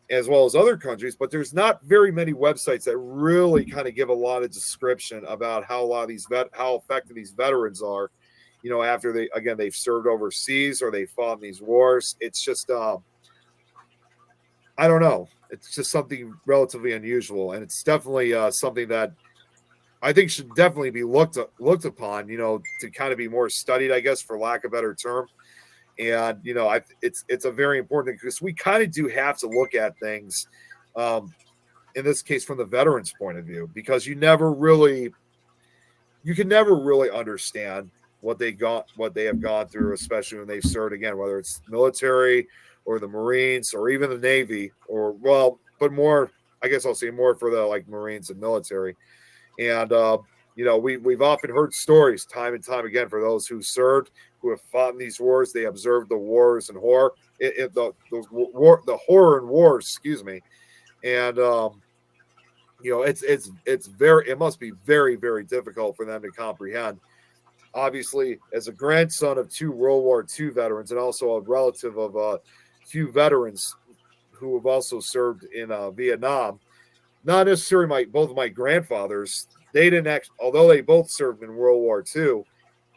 as well as other countries, but there's not very many websites that really kind of give a lot of description about how a lot of these how effective these veterans are, after they've served overseas or they fought in these wars. It's just, I don't know. It's just something relatively unusual, and it's definitely something that I think should definitely be looked upon, to kind of be more studied, I guess, for lack of a better term. And, it's a very important thing because we kind of do have to look at things, in this case, from the veterans' point of view, because you never really, you can never really understand what they have gone through, especially when they've served, again, whether it's military or the Marines or even the Navy, or but more, I guess I'll say more for the like Marines and military. And we've often heard stories time and time again for those who served, who have fought in these wars. They observed the wars and horror, the horror and wars, excuse me. And it must be very, very difficult for them to comprehend. Obviously, as a grandson of 2 World War II veterans and also a relative of a few veterans who have also served in Vietnam, not necessarily both of my grandfathers, they didn't although they both served in World War II,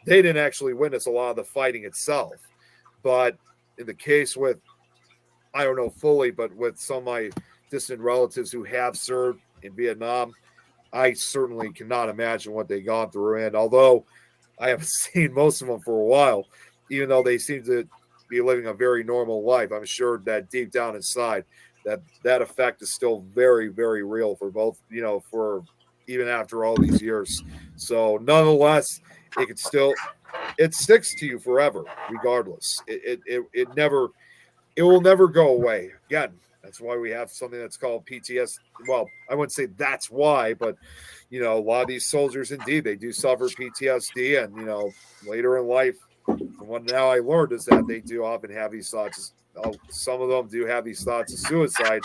they didn't actually witness a lot of the fighting itself. But in the case with, I don't know fully, but with some of my distant relatives who have served in Vietnam, I certainly cannot imagine what they've gone through. And although I haven't seen most of them for a while, even though they seem to be living a very normal life, I'm sure that deep down inside, that effect is still very, very real for both, for even after all these years. So nonetheless, it sticks to you forever, regardless. It will never go away. Again, that's why we have something that's called PTSD. Well, I wouldn't say that's why, but a lot of these soldiers, indeed, they do suffer PTSD, and later in life, from what now I learned is that they do often have these thoughts. Some of them do have these thoughts of suicide,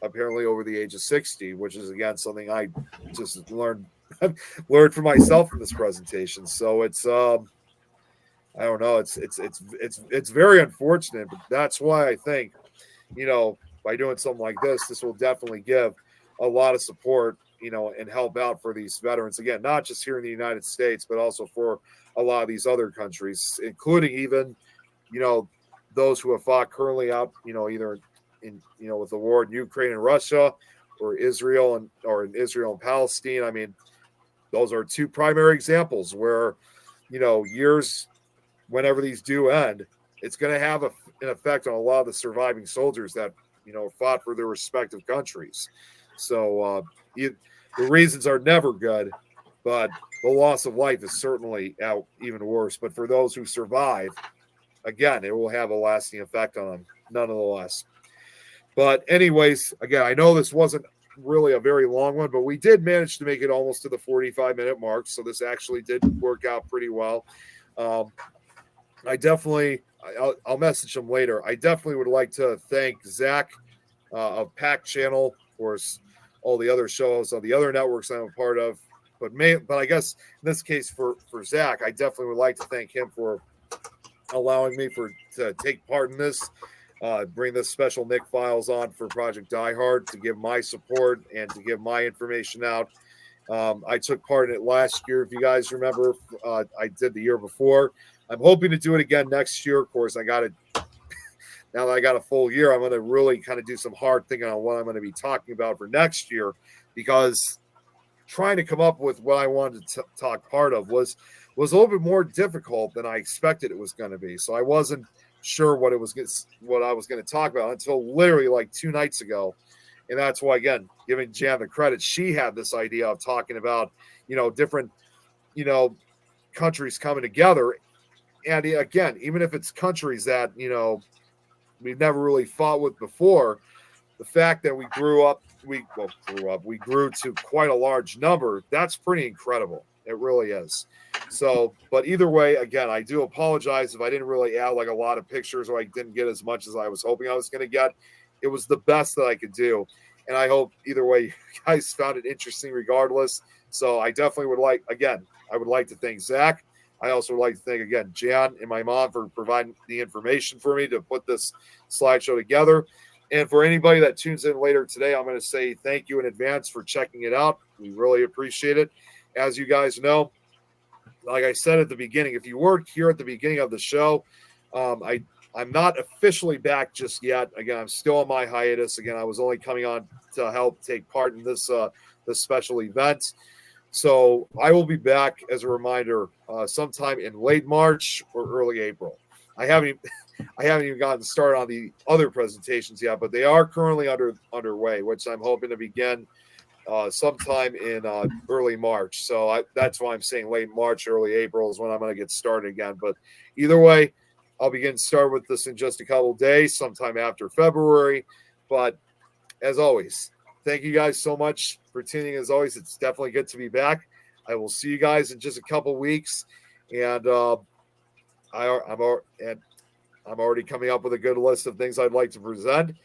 apparently over the age of 60, which is again something I just learned for myself from this presentation. So it's I don't know, it's very unfortunate, but that's why I think by doing something like this will definitely give a lot of support, and help out for these veterans, again, not just here in the United States, but also for a lot of these other countries, including even those who have fought currently out, either in with the war in Ukraine and Russia, or Israel and Israel and Palestine. I mean, those are 2 primary examples where years, whenever these do end, it's going to have an effect on a lot of the surviving soldiers that fought for their respective countries. So the reasons are never good, but the loss of life is certainly out even worse. But for those who survive, again, it will have a lasting effect on them, nonetheless. But anyways, again, I know this wasn't really a very long one, but we did manage to make it almost to the 45-minute mark. So this actually did work out pretty well. I'll message him later. I definitely would like to thank Zach of Pack Channel, of course, all the other shows on the other networks I'm a part of. But I guess in this case for Zach, I definitely would like to thank him for allowing me to take part in this, bring this special Nick Files on for Project Die Hard, to give my support and to give my information out. I took part in it last year, if you guys remember. I did the year before. I'm hoping to do it again next year. Of course, now that I got a full year, I'm going to really kind of do some hard thinking on what I'm going to be talking about for next year, because trying to come up with what I wanted to talk part of was a little bit more difficult than I expected it was going to be. So I wasn't sure what I was going to talk about until literally like 2 nights ago. And that's why, again, giving Jan the credit, she had this idea of talking about, different, countries coming together. And again, even if it's countries that, we've never really fought with before, the fact that we grew to quite a large number, that's pretty incredible. It really is. So, but either way, again, I do apologize if I didn't really add like a lot of pictures, or I didn't get as much as I was hoping I was going to get. It was the best that I could do. And I hope either way you guys found it interesting regardless. So I definitely would like to thank Zach. I also would like to thank, again, Jan and my mom for providing the information for me to put this slideshow together. And for anybody that tunes in later today, I'm going to say thank you in advance for checking it out. We really appreciate it. As you guys know, like I said at the beginning, if you weren't here at the beginning of the show, I'm not officially back just yet. Again, I'm still on my hiatus. Again, I was only coming on to help take part in this special event. So I will be back, as a reminder, sometime in late March or early April. I haven't even gotten started on the other presentations yet, but they are currently underway, which I'm hoping to begin sometime in early March. So that's why I'm saying late March, early April is when I'm going to get started again. But either way, I'll be getting started with this in just a couple of days, sometime after February. But as always, thank you guys so much for tuning. As always, it's definitely good to be back. I will see you guys in just a couple weeks, and I'm already coming up with a good list of things I'd like to present. Of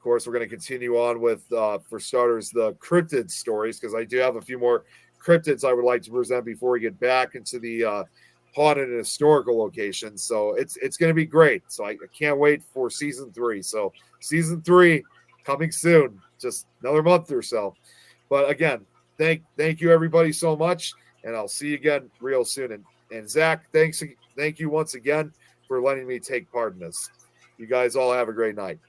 course, we're going to continue on with, for starters, the cryptid stories, because I do have a few more cryptids I would like to present before we get back into the haunted and historical locations. So it's going to be great. So I can't wait for season 3. So season 3 coming soon, just another month or so. But again, thank you everybody so much, and I'll see you again real soon. And Zach, thank you once again for letting me take part in this. You guys all have a great night.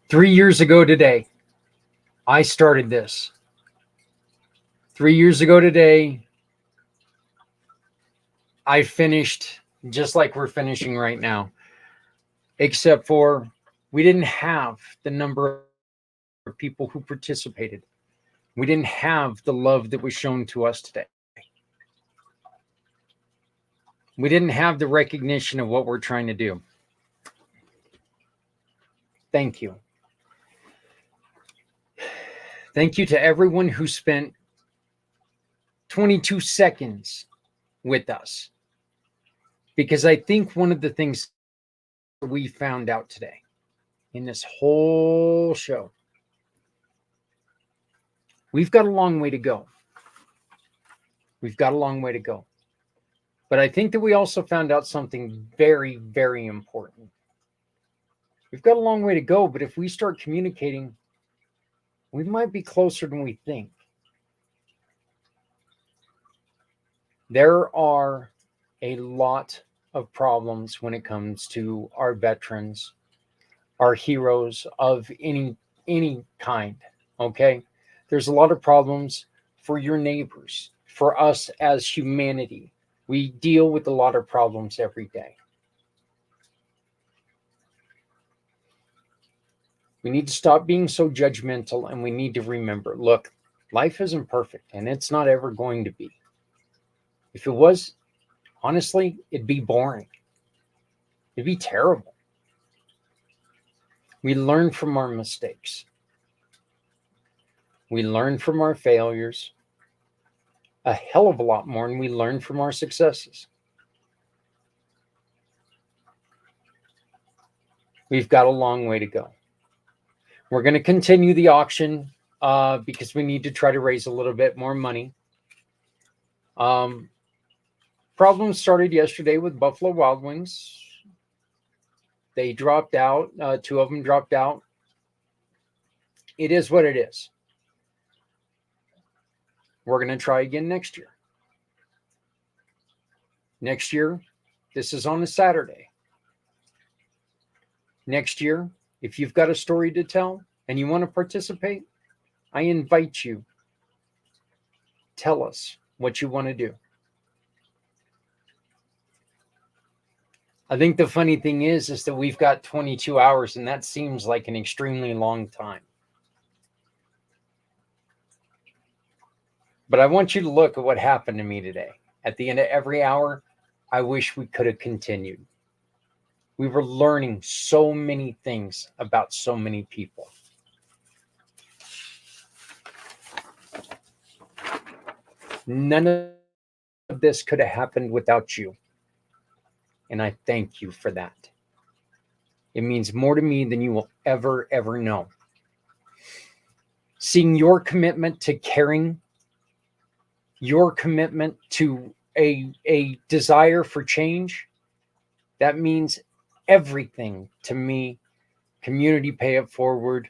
Three years ago today, I started this. 3 years ago today, I finished just like we're finishing right now, except for we didn't have the number of people who participated. We didn't have the love that was shown to us today. We didn't have the recognition of what we're trying to do. Thank you. Thank you to everyone who spent 22 seconds with us. Because I think one of the things we found out today in this whole show, we've got a long way to go. We've got a long way to go. But I think that we also found out something very, very important. We've got a long way to go, but if we start communicating, we might be closer than we think. There are a lot of problems when it comes to our veterans, our heroes of any kind, okay? There's a lot of problems for your neighbors, for us as humanity. We deal with a lot of problems every day. We need to stop being so judgmental, and we need to remember, look, life isn't perfect, and it's not ever going to be. If it was, honestly, it'd be boring. It'd be terrible. We learn from our mistakes. We learn from our failures a hell of a lot more than we learn from our successes. We've got a long way to go. We're going to continue the auction because we need to try to raise a little bit more money. Problems started yesterday with Buffalo Wild Wings. They dropped out. 2 of them dropped out. It is what it is. We're going to try again next year. Next year, this is on a Saturday. Next year, if you've got a story to tell and you want to participate, I invite you. Tell us what you want to do. I think the funny thing is that we've got 22 hours, and that seems like an extremely long time. But I want you to look at what happened to me today. At the end of every hour, I wish we could have continued. We were learning so many things about so many people. None of this could have happened without you. And I thank you for that. It means more to me than you will ever know. Seeing your commitment to caring, your commitment to a desire for change, that means everything to me. Community Pay It Forward,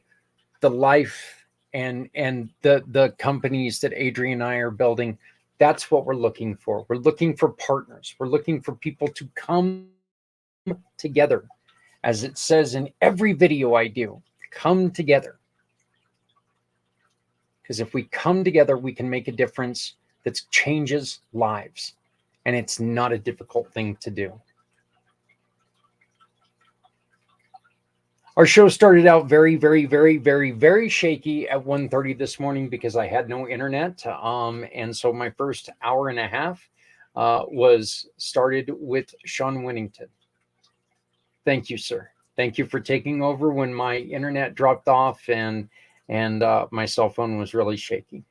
the life and the companies that Adrian and I are building. That's what we're looking for. We're looking for partners. We're looking for people to come together. As it says in every video I do, come together. Because if we come together, we can make a difference that changes lives. And it's not a difficult thing to do. Our show started out very, very, very, very, very shaky at 1:30 this morning because I had no internet. And so my first hour and a half was started with Sean Winnington. Thank you, sir. Thank you for taking over when my internet dropped off and my cell phone was really shaky.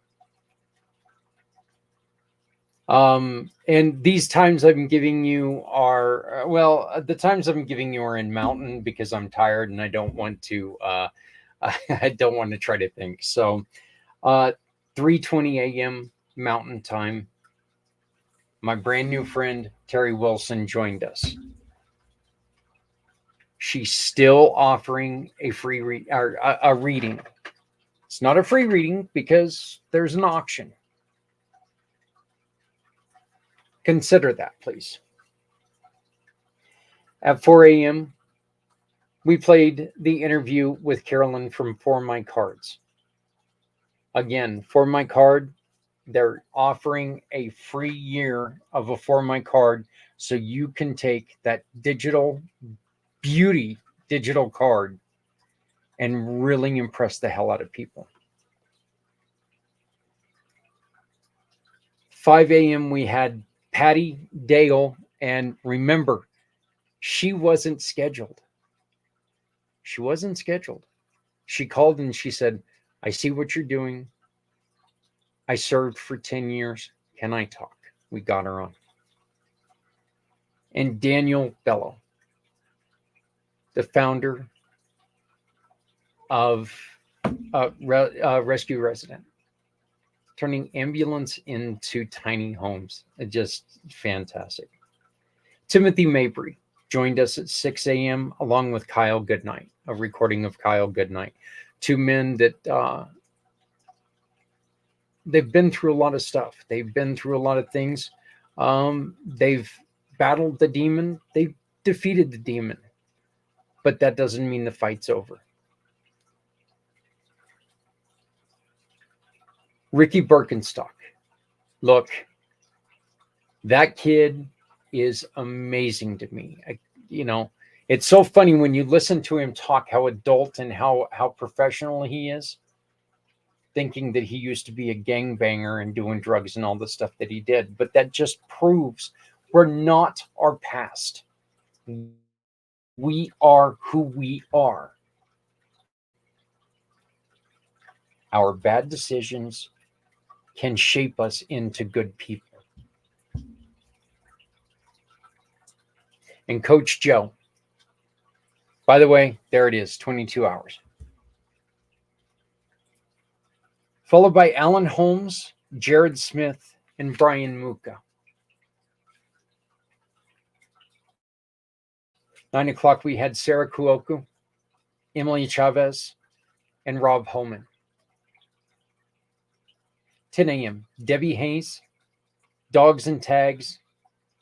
And these times I'm giving you are, the times I'm giving you are in Mountain because I'm tired and I don't want to, I don't want to try to think. So, 3:20 a.m. Mountain time, my brand new friend, Terry Wilson, joined us. She's still offering a free a reading. It's not a free reading because there's an auction. Consider that, please. At 4 a.m., we played the interview with Carolyn from For My Cards. Again, For My Card, they're offering a free year of a For My Card so you can take that digital beauty digital card and really impress the hell out of people. 5 a.m. we had Patty Dale, and remember, she wasn't scheduled. She wasn't scheduled. She called and she said, I see what you're doing. I served for 10 years. Can I talk? We got her on. And Daniel Bello, the founder of Rescue Resident, turning ambulance into tiny homes. Just fantastic. Timothy Mabry joined us at 6 a.m. along with Kyle Goodnight, a recording of Kyle Goodnight. Two men that they've been through a lot of stuff. They've been through a lot of things. They've battled the demon. They've defeated the demon. But that doesn't mean the fight's over. Ricky Birkenstock. Look, that kid is amazing to me. It's so funny when you listen to him talk, how adult and how professional he is, thinking that he used to be a gangbanger and doing drugs and all the stuff that he did. But that just proves we're not our past. We are who we are. Our bad decisions can shape us into good people. And Coach Joe, by the way, there it is, 22 hours. Followed by Alan Holmes, Jared Smith, and Brian Muka. 9 o'clock, we had Sarah Kuoku, Emily Chavez, and Rob Holman. 10 a.m., Debbie Hayes, Dogs and Tags,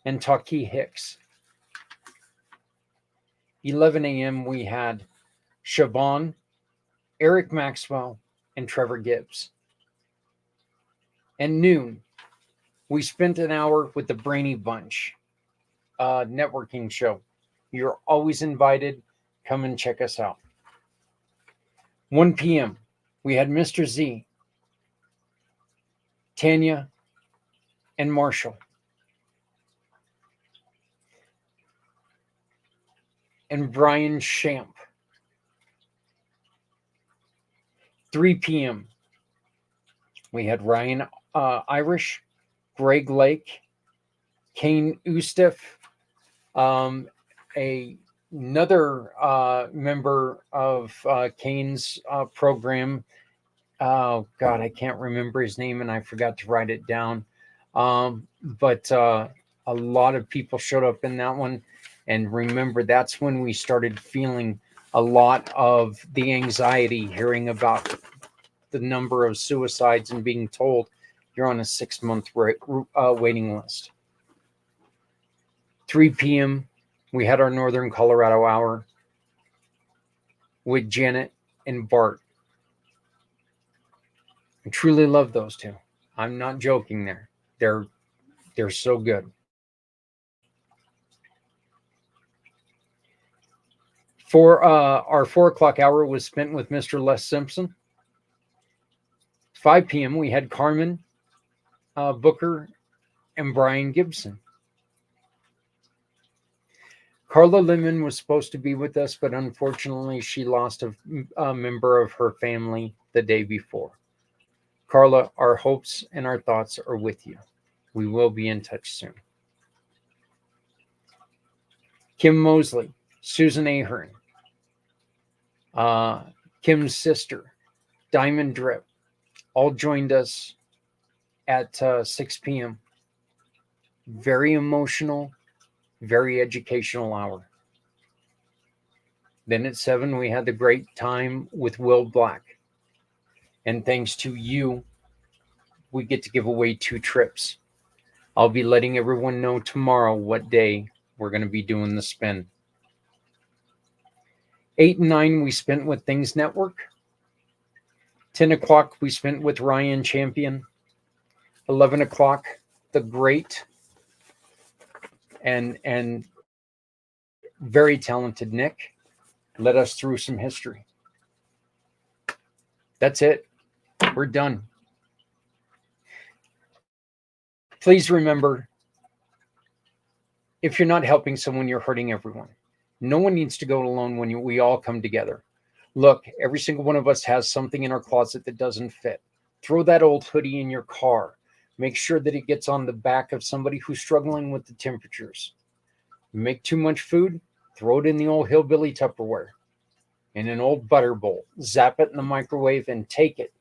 and Taki Hicks. 11 a.m., we had Siobhan, Eric Maxwell, and Trevor Gibbs. And noon, we spent an hour with the Brainy Bunch networking show. You're always invited. Come and check us out. 1 p.m., we had Mr. Z, Tanya, and Marshall. And Brian Shamp. 3 p.m., we had Ryan Irish, Greg Lake, Kane Ustaf, another member of Kane's program. Oh, God, I can't remember his name, and I forgot to write it down. But a lot of people showed up in that one. And remember, that's when we started feeling a lot of the anxiety, hearing about the number of suicides and being told you're on a 6-month waiting list. 3 p.m., we had our Northern Colorado Hour with Janet and Bart. I truly love those two. I'm not joking there. They're so good. For our 4 o'clock hour was spent with Mr. Les Simpson. 5 p.m. we had Carmen Booker and Brian Gibson. Carla Lemon was supposed to be with us, but unfortunately she lost a member of her family the day before. Carla, our hopes and our thoughts are with you. We will be in touch soon. Kim Mosley, Susan Ahern, Kim's sister, Diamond Drip, all joined us at 6 p.m. Very emotional, very educational hour. Then at 7, we had the great time with Will Black. And thanks to you, we get to give away 2 trips. I'll be letting everyone know tomorrow what day we're going to be doing the spin. 8 and 9, we spent with Things Network. 10 o'clock, we spent with Ryan Champion. 11 o'clock, the great and very talented Nick led us through some history. That's it. We're done. Please remember, if you're not helping someone, you're hurting everyone. No one needs to go alone when we all come together. Look, every single one of us has something in our closet that doesn't fit. Throw that old hoodie in your car. Make sure that it gets on the back of somebody who's struggling with the temperatures. Make too much food, throw it in the old hillbilly Tupperware, in an old butter bowl. Zap it in the microwave and take it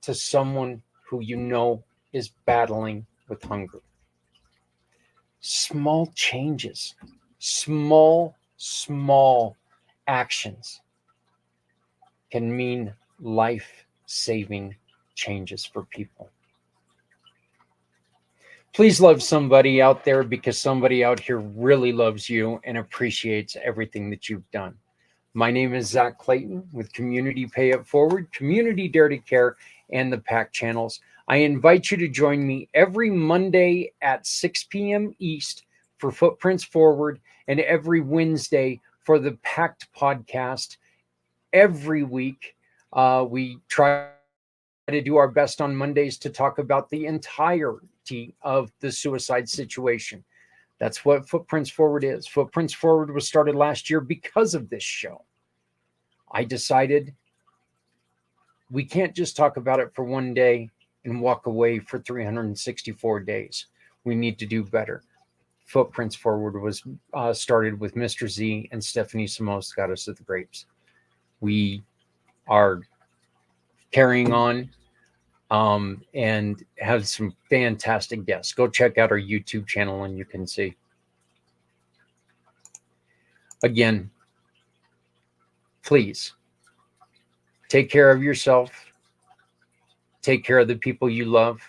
to someone who you know is battling with hunger. Small changes, small actions can mean life-saving changes for people. Please love somebody out there, because somebody out here really loves you and appreciates everything that you've done. My name is Zach Clayton with Community Pay It Forward, Community Dare to Care, and the PAC channels. I invite you to join me every Monday at 6 p.m. East for Footprints Forward, and every Wednesday for the PACT podcast. Every week, we try to do our best on Mondays to talk about the entirety of the suicide situation. That's what Footprints Forward is. Footprints Forward was started last year because of this show. I decided we can't just talk about it for one day and walk away for 364 days. We need to do better. Footprints Forward was started with Mr. Z and Stephanie Samos, Goddess of the Grapes. We are carrying on and have some fantastic guests. Go check out our YouTube channel and you can see. Again, please take care of yourself, take care of the people you love,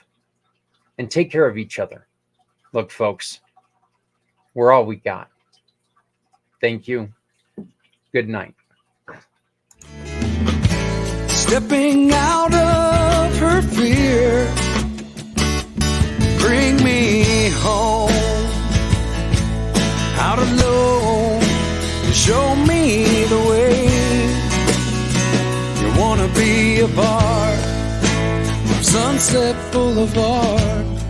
and take care of each other. Look, folks, we're all we got. Thank you. Good night. Stepping out of her fear, bring me home. Out alone, show me the way. You wanna be a part of Sunset Boulevard.